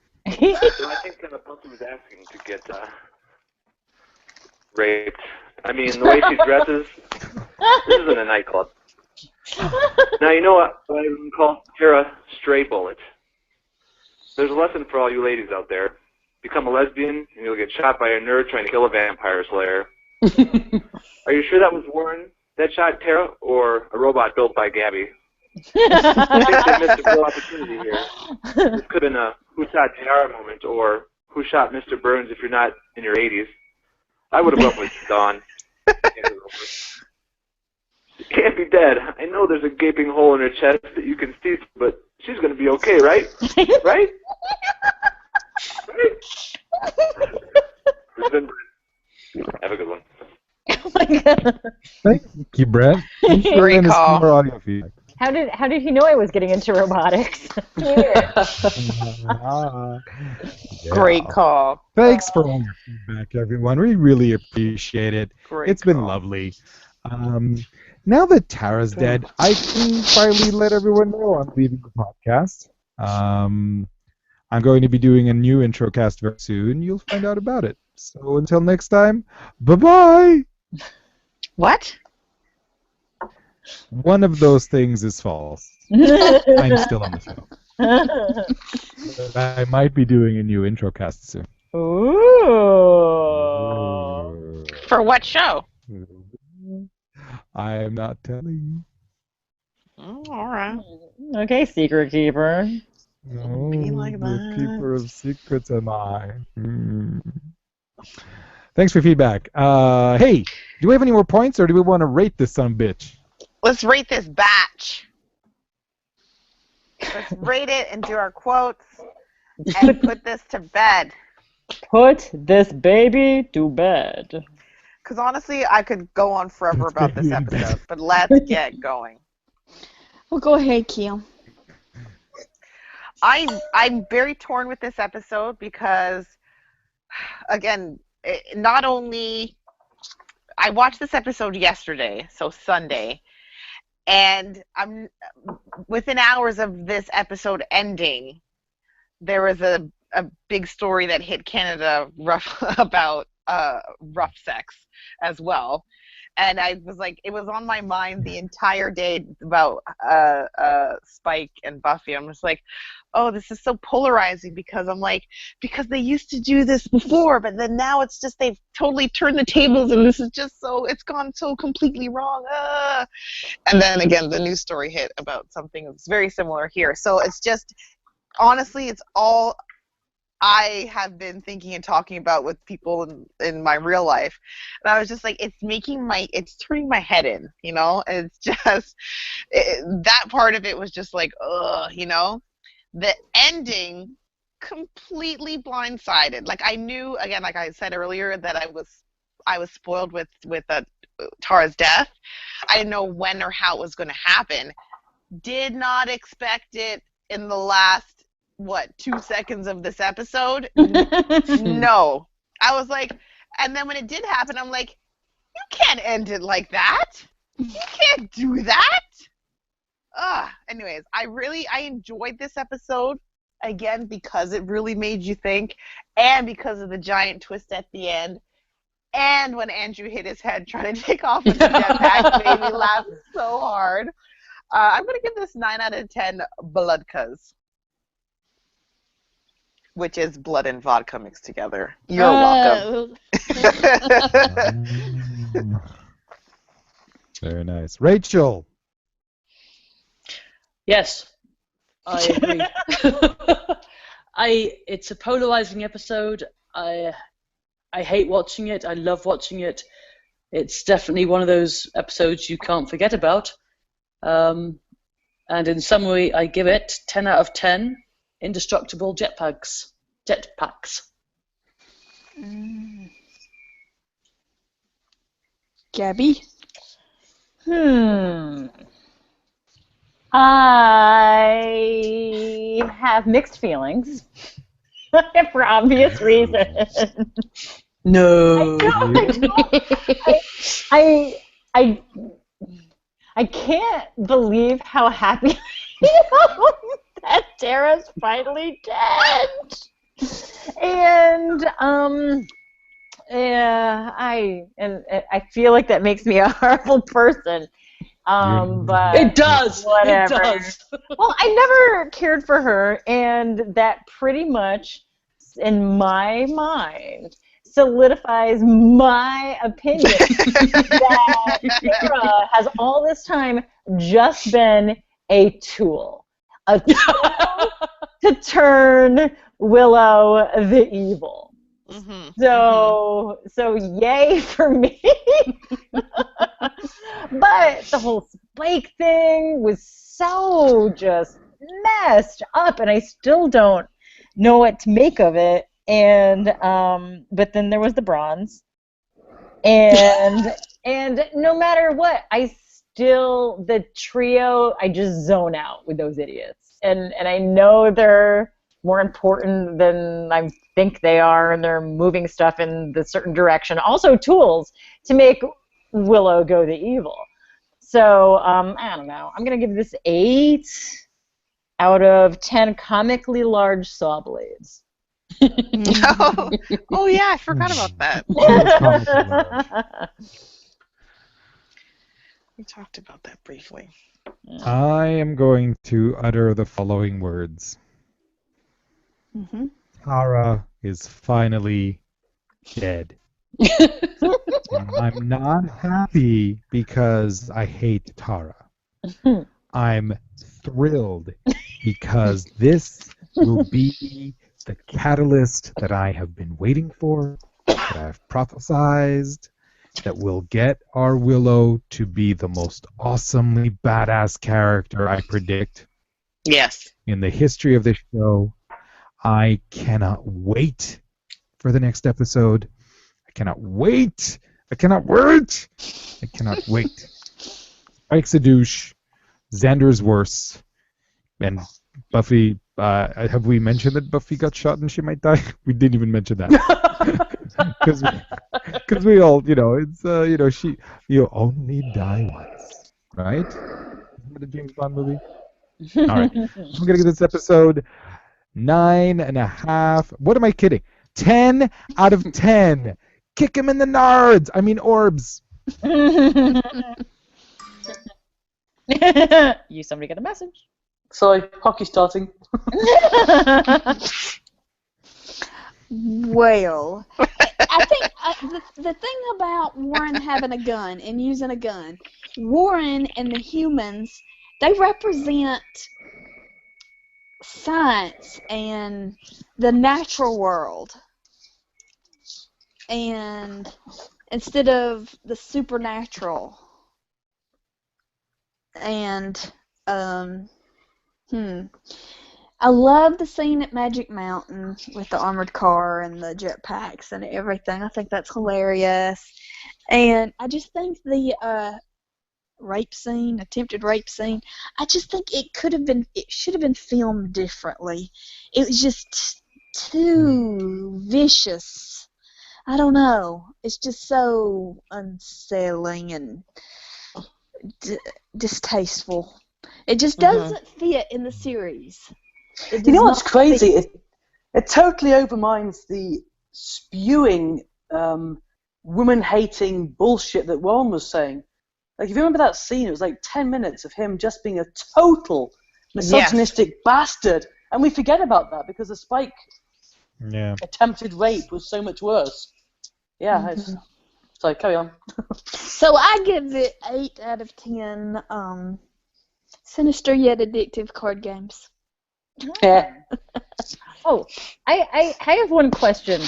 Speaker 9: So I think that Buffy was asking to get raped. I mean, the way she dresses, this isn't a nightclub. Now, you know what I would call Tara stray bullet. There's a lesson for all you ladies out there. Become a lesbian, and you'll get shot by a nerd trying to kill a vampire slayer. Are you sure that was Warren that shot Tara, or a robot built by Gabby? I think they missed a real opportunity here. This could have been a who shot Tara moment, or who shot Mr. Burns if you're not in your 80s. I would have went with Dawn. She can't be dead. I know there's a gaping hole in her chest that you can see, but she's going to be okay, right? Right? Have a good one.
Speaker 3: Oh my god.
Speaker 2: Thank you, Brett.
Speaker 1: Great call.
Speaker 2: More audio feedback.
Speaker 3: How did he know I was getting into robotics? Here.
Speaker 1: Great
Speaker 2: Yeah.
Speaker 1: call.
Speaker 2: Thanks for all your feedback, everyone. We really appreciate it.
Speaker 1: Great
Speaker 2: It's been
Speaker 1: call.
Speaker 2: lovely. Now that Tara's dead, I can finally let everyone know I'm leaving the podcast. I'm going to be doing a new intro cast very soon. You'll find out about it. So until next time, bye-bye!
Speaker 1: What?
Speaker 2: One of those things is false. I'm still on the show. But I might be doing a new intro cast soon.
Speaker 3: Ooh.
Speaker 1: For what show?
Speaker 2: I am not telling.
Speaker 1: Oh, all right.
Speaker 3: Okay, secret keeper.
Speaker 2: No,
Speaker 1: Be like
Speaker 2: the
Speaker 1: that.
Speaker 2: keeper of secrets am I. Thanks for feedback. Hey, do we have any more points, or do we want to rate this son of a bitch?
Speaker 1: Let's rate this batch. Let's rate it and do our quotes and put this to bed.
Speaker 3: Put this baby to bed.
Speaker 1: Because honestly, I could go on forever about this episode, but let's get going.
Speaker 4: Well, go ahead, Kim.
Speaker 1: I'm very torn with this episode because, again, not only I watched this episode yesterday, so Sunday, and I'm within hours of this episode ending, there was a big story that hit Canada about rough sex as well. And I was like, it was on my mind the entire day about Spike and Buffy. I'm just like, oh, this is so polarizing because I'm like, because they used to do this before, but then now it's just they've totally turned the tables and this is just so, it's gone so completely wrong. And then again, the news story hit about something that's very similar here. So it's just, honestly, it's all I have been thinking and talking about with people in my real life. And I was just like, it's turning my head in, you know? And it's just, that part of it was just like, ugh, you know? The ending, completely blindsided. Like, I knew, again, like I said earlier, that I was spoiled with Tara's death. I didn't know when or how it was going to happen. Did not expect it in the last 2 seconds of this episode? No. I was like, and then when it did happen, I'm like, you can't end it like that. You can't do that. Anyways, I enjoyed this episode, again, because it really made you think, and because of the giant twist at the end, and when Andrew hit his head trying to take off with the jetpack, made me laugh so hard. I'm going to give this 9 out of 10 Bloodkas, which is blood and vodka mixed together. You're welcome.
Speaker 2: Very nice. Rachel.
Speaker 5: Yes, I agree. It's a polarizing episode. I hate watching it. I love watching it. It's definitely one of those episodes you can't forget about. And in summary, I give it 10 out of 10 indestructible jetpacks.
Speaker 4: Gabby?
Speaker 3: I have mixed feelings for obvious reasons.
Speaker 5: No.
Speaker 3: I can't believe how happy I am that Tara's finally dead. And I feel like that makes me a horrible person. But
Speaker 5: it does.
Speaker 3: whatever.
Speaker 5: It does.
Speaker 3: Well, I never cared for her, and that pretty much, in my mind, solidifies my opinion that Tara has all this time just been a tool to turn Willow the evil.
Speaker 1: Mm-hmm.
Speaker 3: So yay for me. But the whole Spike thing was so just messed up, and I still don't know what to make of it. And but then there was the bronze, and no matter what, I still, the trio, I just zone out with those idiots. And I know they're more important than I think they are, and they're moving stuff in the certain direction. Also tools to make Willow go the evil. So, I don't know. I'm going to give this 8 out of 10 comically large saw blades.
Speaker 1: Oh yeah, I forgot about that. We talked about that briefly.
Speaker 2: I am going to utter the following words.
Speaker 4: Mm-hmm.
Speaker 2: Tara is finally dead. And I'm not happy because I hate Tara. I'm thrilled because this will be the catalyst that I have been waiting for, that I've prophesized, that will get our Willow to be the most awesomely badass character I predict
Speaker 1: Yes.
Speaker 2: in the history of this show. I cannot wait for the next episode. I cannot wait. I cannot wait. I cannot wait. Spike's a douche. Xander's worse. And Buffy, have we mentioned that Buffy got shot and she might die? We didn't even mention that. Because we all, it's, you only die once, right? Isn't that a James Bond movie? All right. I'm going to give this episode 9.5. What am I kidding? 10 out of 10. Kick him in the nards. I mean orbs.
Speaker 3: Somebody get a message.
Speaker 5: Sorry, hockey starting.
Speaker 4: Well, I think the thing about Warren having a gun and using a gun, Warren and the humans, they represent science and the natural world, and instead of the supernatural. And I love the scene at Magic Mountain with the armored car and the jetpacks and everything. I think that's hilarious. And I just think the attempted rape scene, I just think it should have been filmed differently. It was just too vicious. I don't know. It's just so unsettling and distasteful. It just doesn't fit in the series.
Speaker 5: You know what's crazy? It totally overminds the spewing, woman-hating bullshit that Warren was saying. Like, if you remember that scene, it was like 10 minutes of him just being a total misogynistic bastard. And we forget about that because the Spike attempted rape was so much worse. Yeah, sorry, carry on.
Speaker 4: So I give it 8 out of 10 sinister yet addictive card games.
Speaker 5: Yeah.
Speaker 3: Oh, I have one question.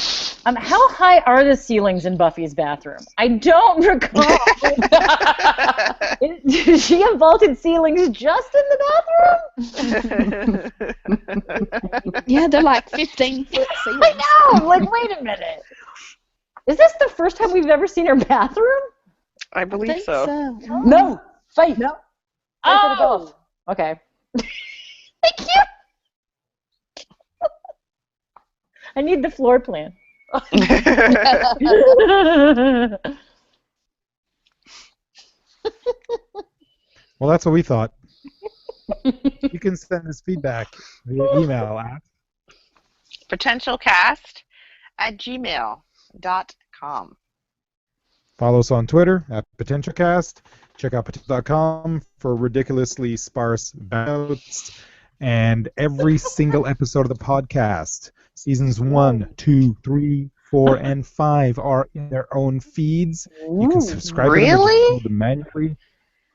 Speaker 3: How high are the ceilings in Buffy's bathroom? I don't recall. Did she have vaulted ceilings just in the bathroom?
Speaker 4: Yeah, they're like 15-foot ceilings.
Speaker 3: I know. Like, wait a minute. Is this the first time we've ever seen her bathroom?
Speaker 1: I believe
Speaker 4: think
Speaker 1: so.
Speaker 4: Oh.
Speaker 5: No, Faith.
Speaker 3: No.
Speaker 5: Oh.
Speaker 3: Okay. Thank you. I need the floor plan.
Speaker 2: Well, that's what we thought. You can send us feedback via email at
Speaker 1: PotentialCast@gmail.com.
Speaker 2: Follow us on Twitter at PotentialCast. Check out potential.com for ridiculously sparse notes and every single episode of the podcast. Seasons 1, 2, 3, 4, and 5 are in their own feeds. You can subscribe to them or just download them manually.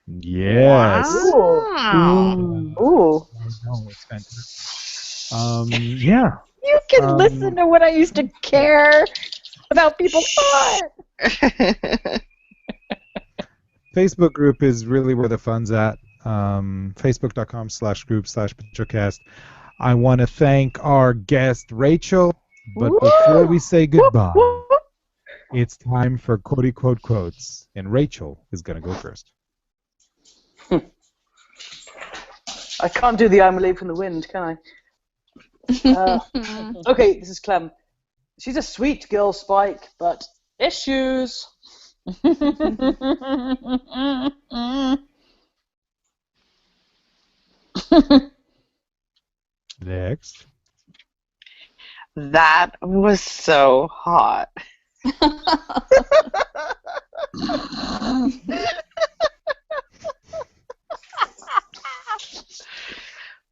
Speaker 2: Yes.
Speaker 1: Wow.
Speaker 3: Ooh.
Speaker 2: I know, it's fantastic. Yeah.
Speaker 3: You can listen to what I used to care about people thought.
Speaker 2: Facebook group is really where the fun's at. Facebook.com/group/PotentialCast. I want to thank our guest, Rachel. But before we say goodbye, it's time for quote-unquote quotes. And Rachel is going to go first.
Speaker 5: I can't do the I'm relieved from the wind, can I? Okay, this is Clem. She's a sweet girl, Spike, but issues.
Speaker 2: Next.
Speaker 1: That was so hot.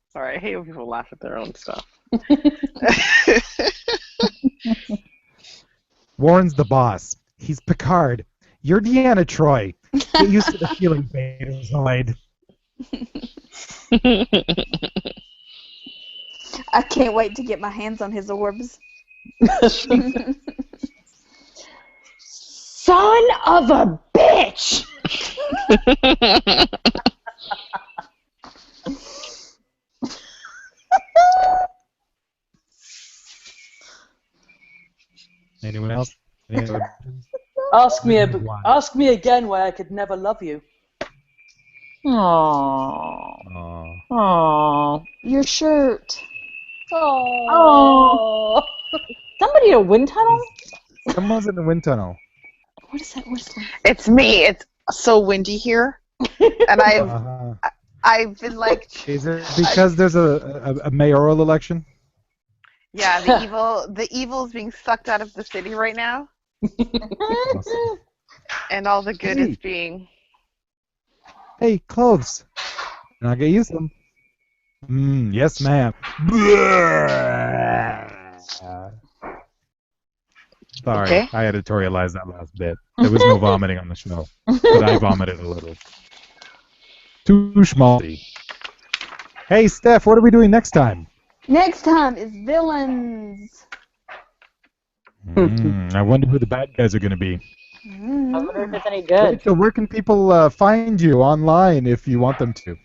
Speaker 1: Sorry, I hate when people laugh at their own stuff.
Speaker 2: Warren's the boss. He's Picard. You're Deanna Troy. Get used to the feeling, Betazoid.
Speaker 4: I can't wait to get my hands on his orbs.
Speaker 3: Son of a bitch!
Speaker 2: Anyone else? Any other-
Speaker 5: Ask me again why I could never love you.
Speaker 3: Aww.
Speaker 2: Aw.
Speaker 3: Aww.
Speaker 4: Your shirt.
Speaker 3: Oh. Somebody in a wind tunnel?
Speaker 2: Someone's in the wind tunnel.
Speaker 4: What is that whistling?
Speaker 1: It's me. It's so windy here, and I've been like,
Speaker 2: Is it because there's a mayoral election?
Speaker 1: yeah, the evil's being sucked out of the city right now, and all the good is being.
Speaker 2: Hey, clothes. Can I get you some? Yes, ma'am. Sorry,
Speaker 1: Okay.
Speaker 2: I editorialized that last bit. There was no vomiting on the show, but I vomited a little. Too schmaltzy. Hey, Steph, what are we doing next time?
Speaker 4: Next time is villains.
Speaker 2: I wonder who the bad guys are going to be.
Speaker 3: I wonder if it's any good.
Speaker 2: Rachel, where can people find you online if you want them to?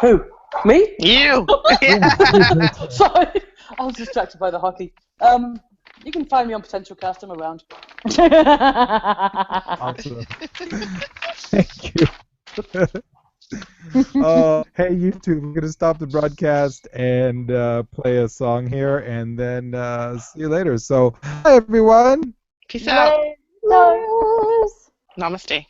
Speaker 5: Who? Me?
Speaker 1: You.
Speaker 5: Sorry, I was distracted by the hockey. You can find me on PotentialCast. I'm around.
Speaker 2: Awesome. Thank you. Hey, YouTube, we're going to stop the broadcast and play a song here, and then see you later. So, hi, everyone.
Speaker 1: Peace out.
Speaker 3: Namaste.
Speaker 1: Namaste.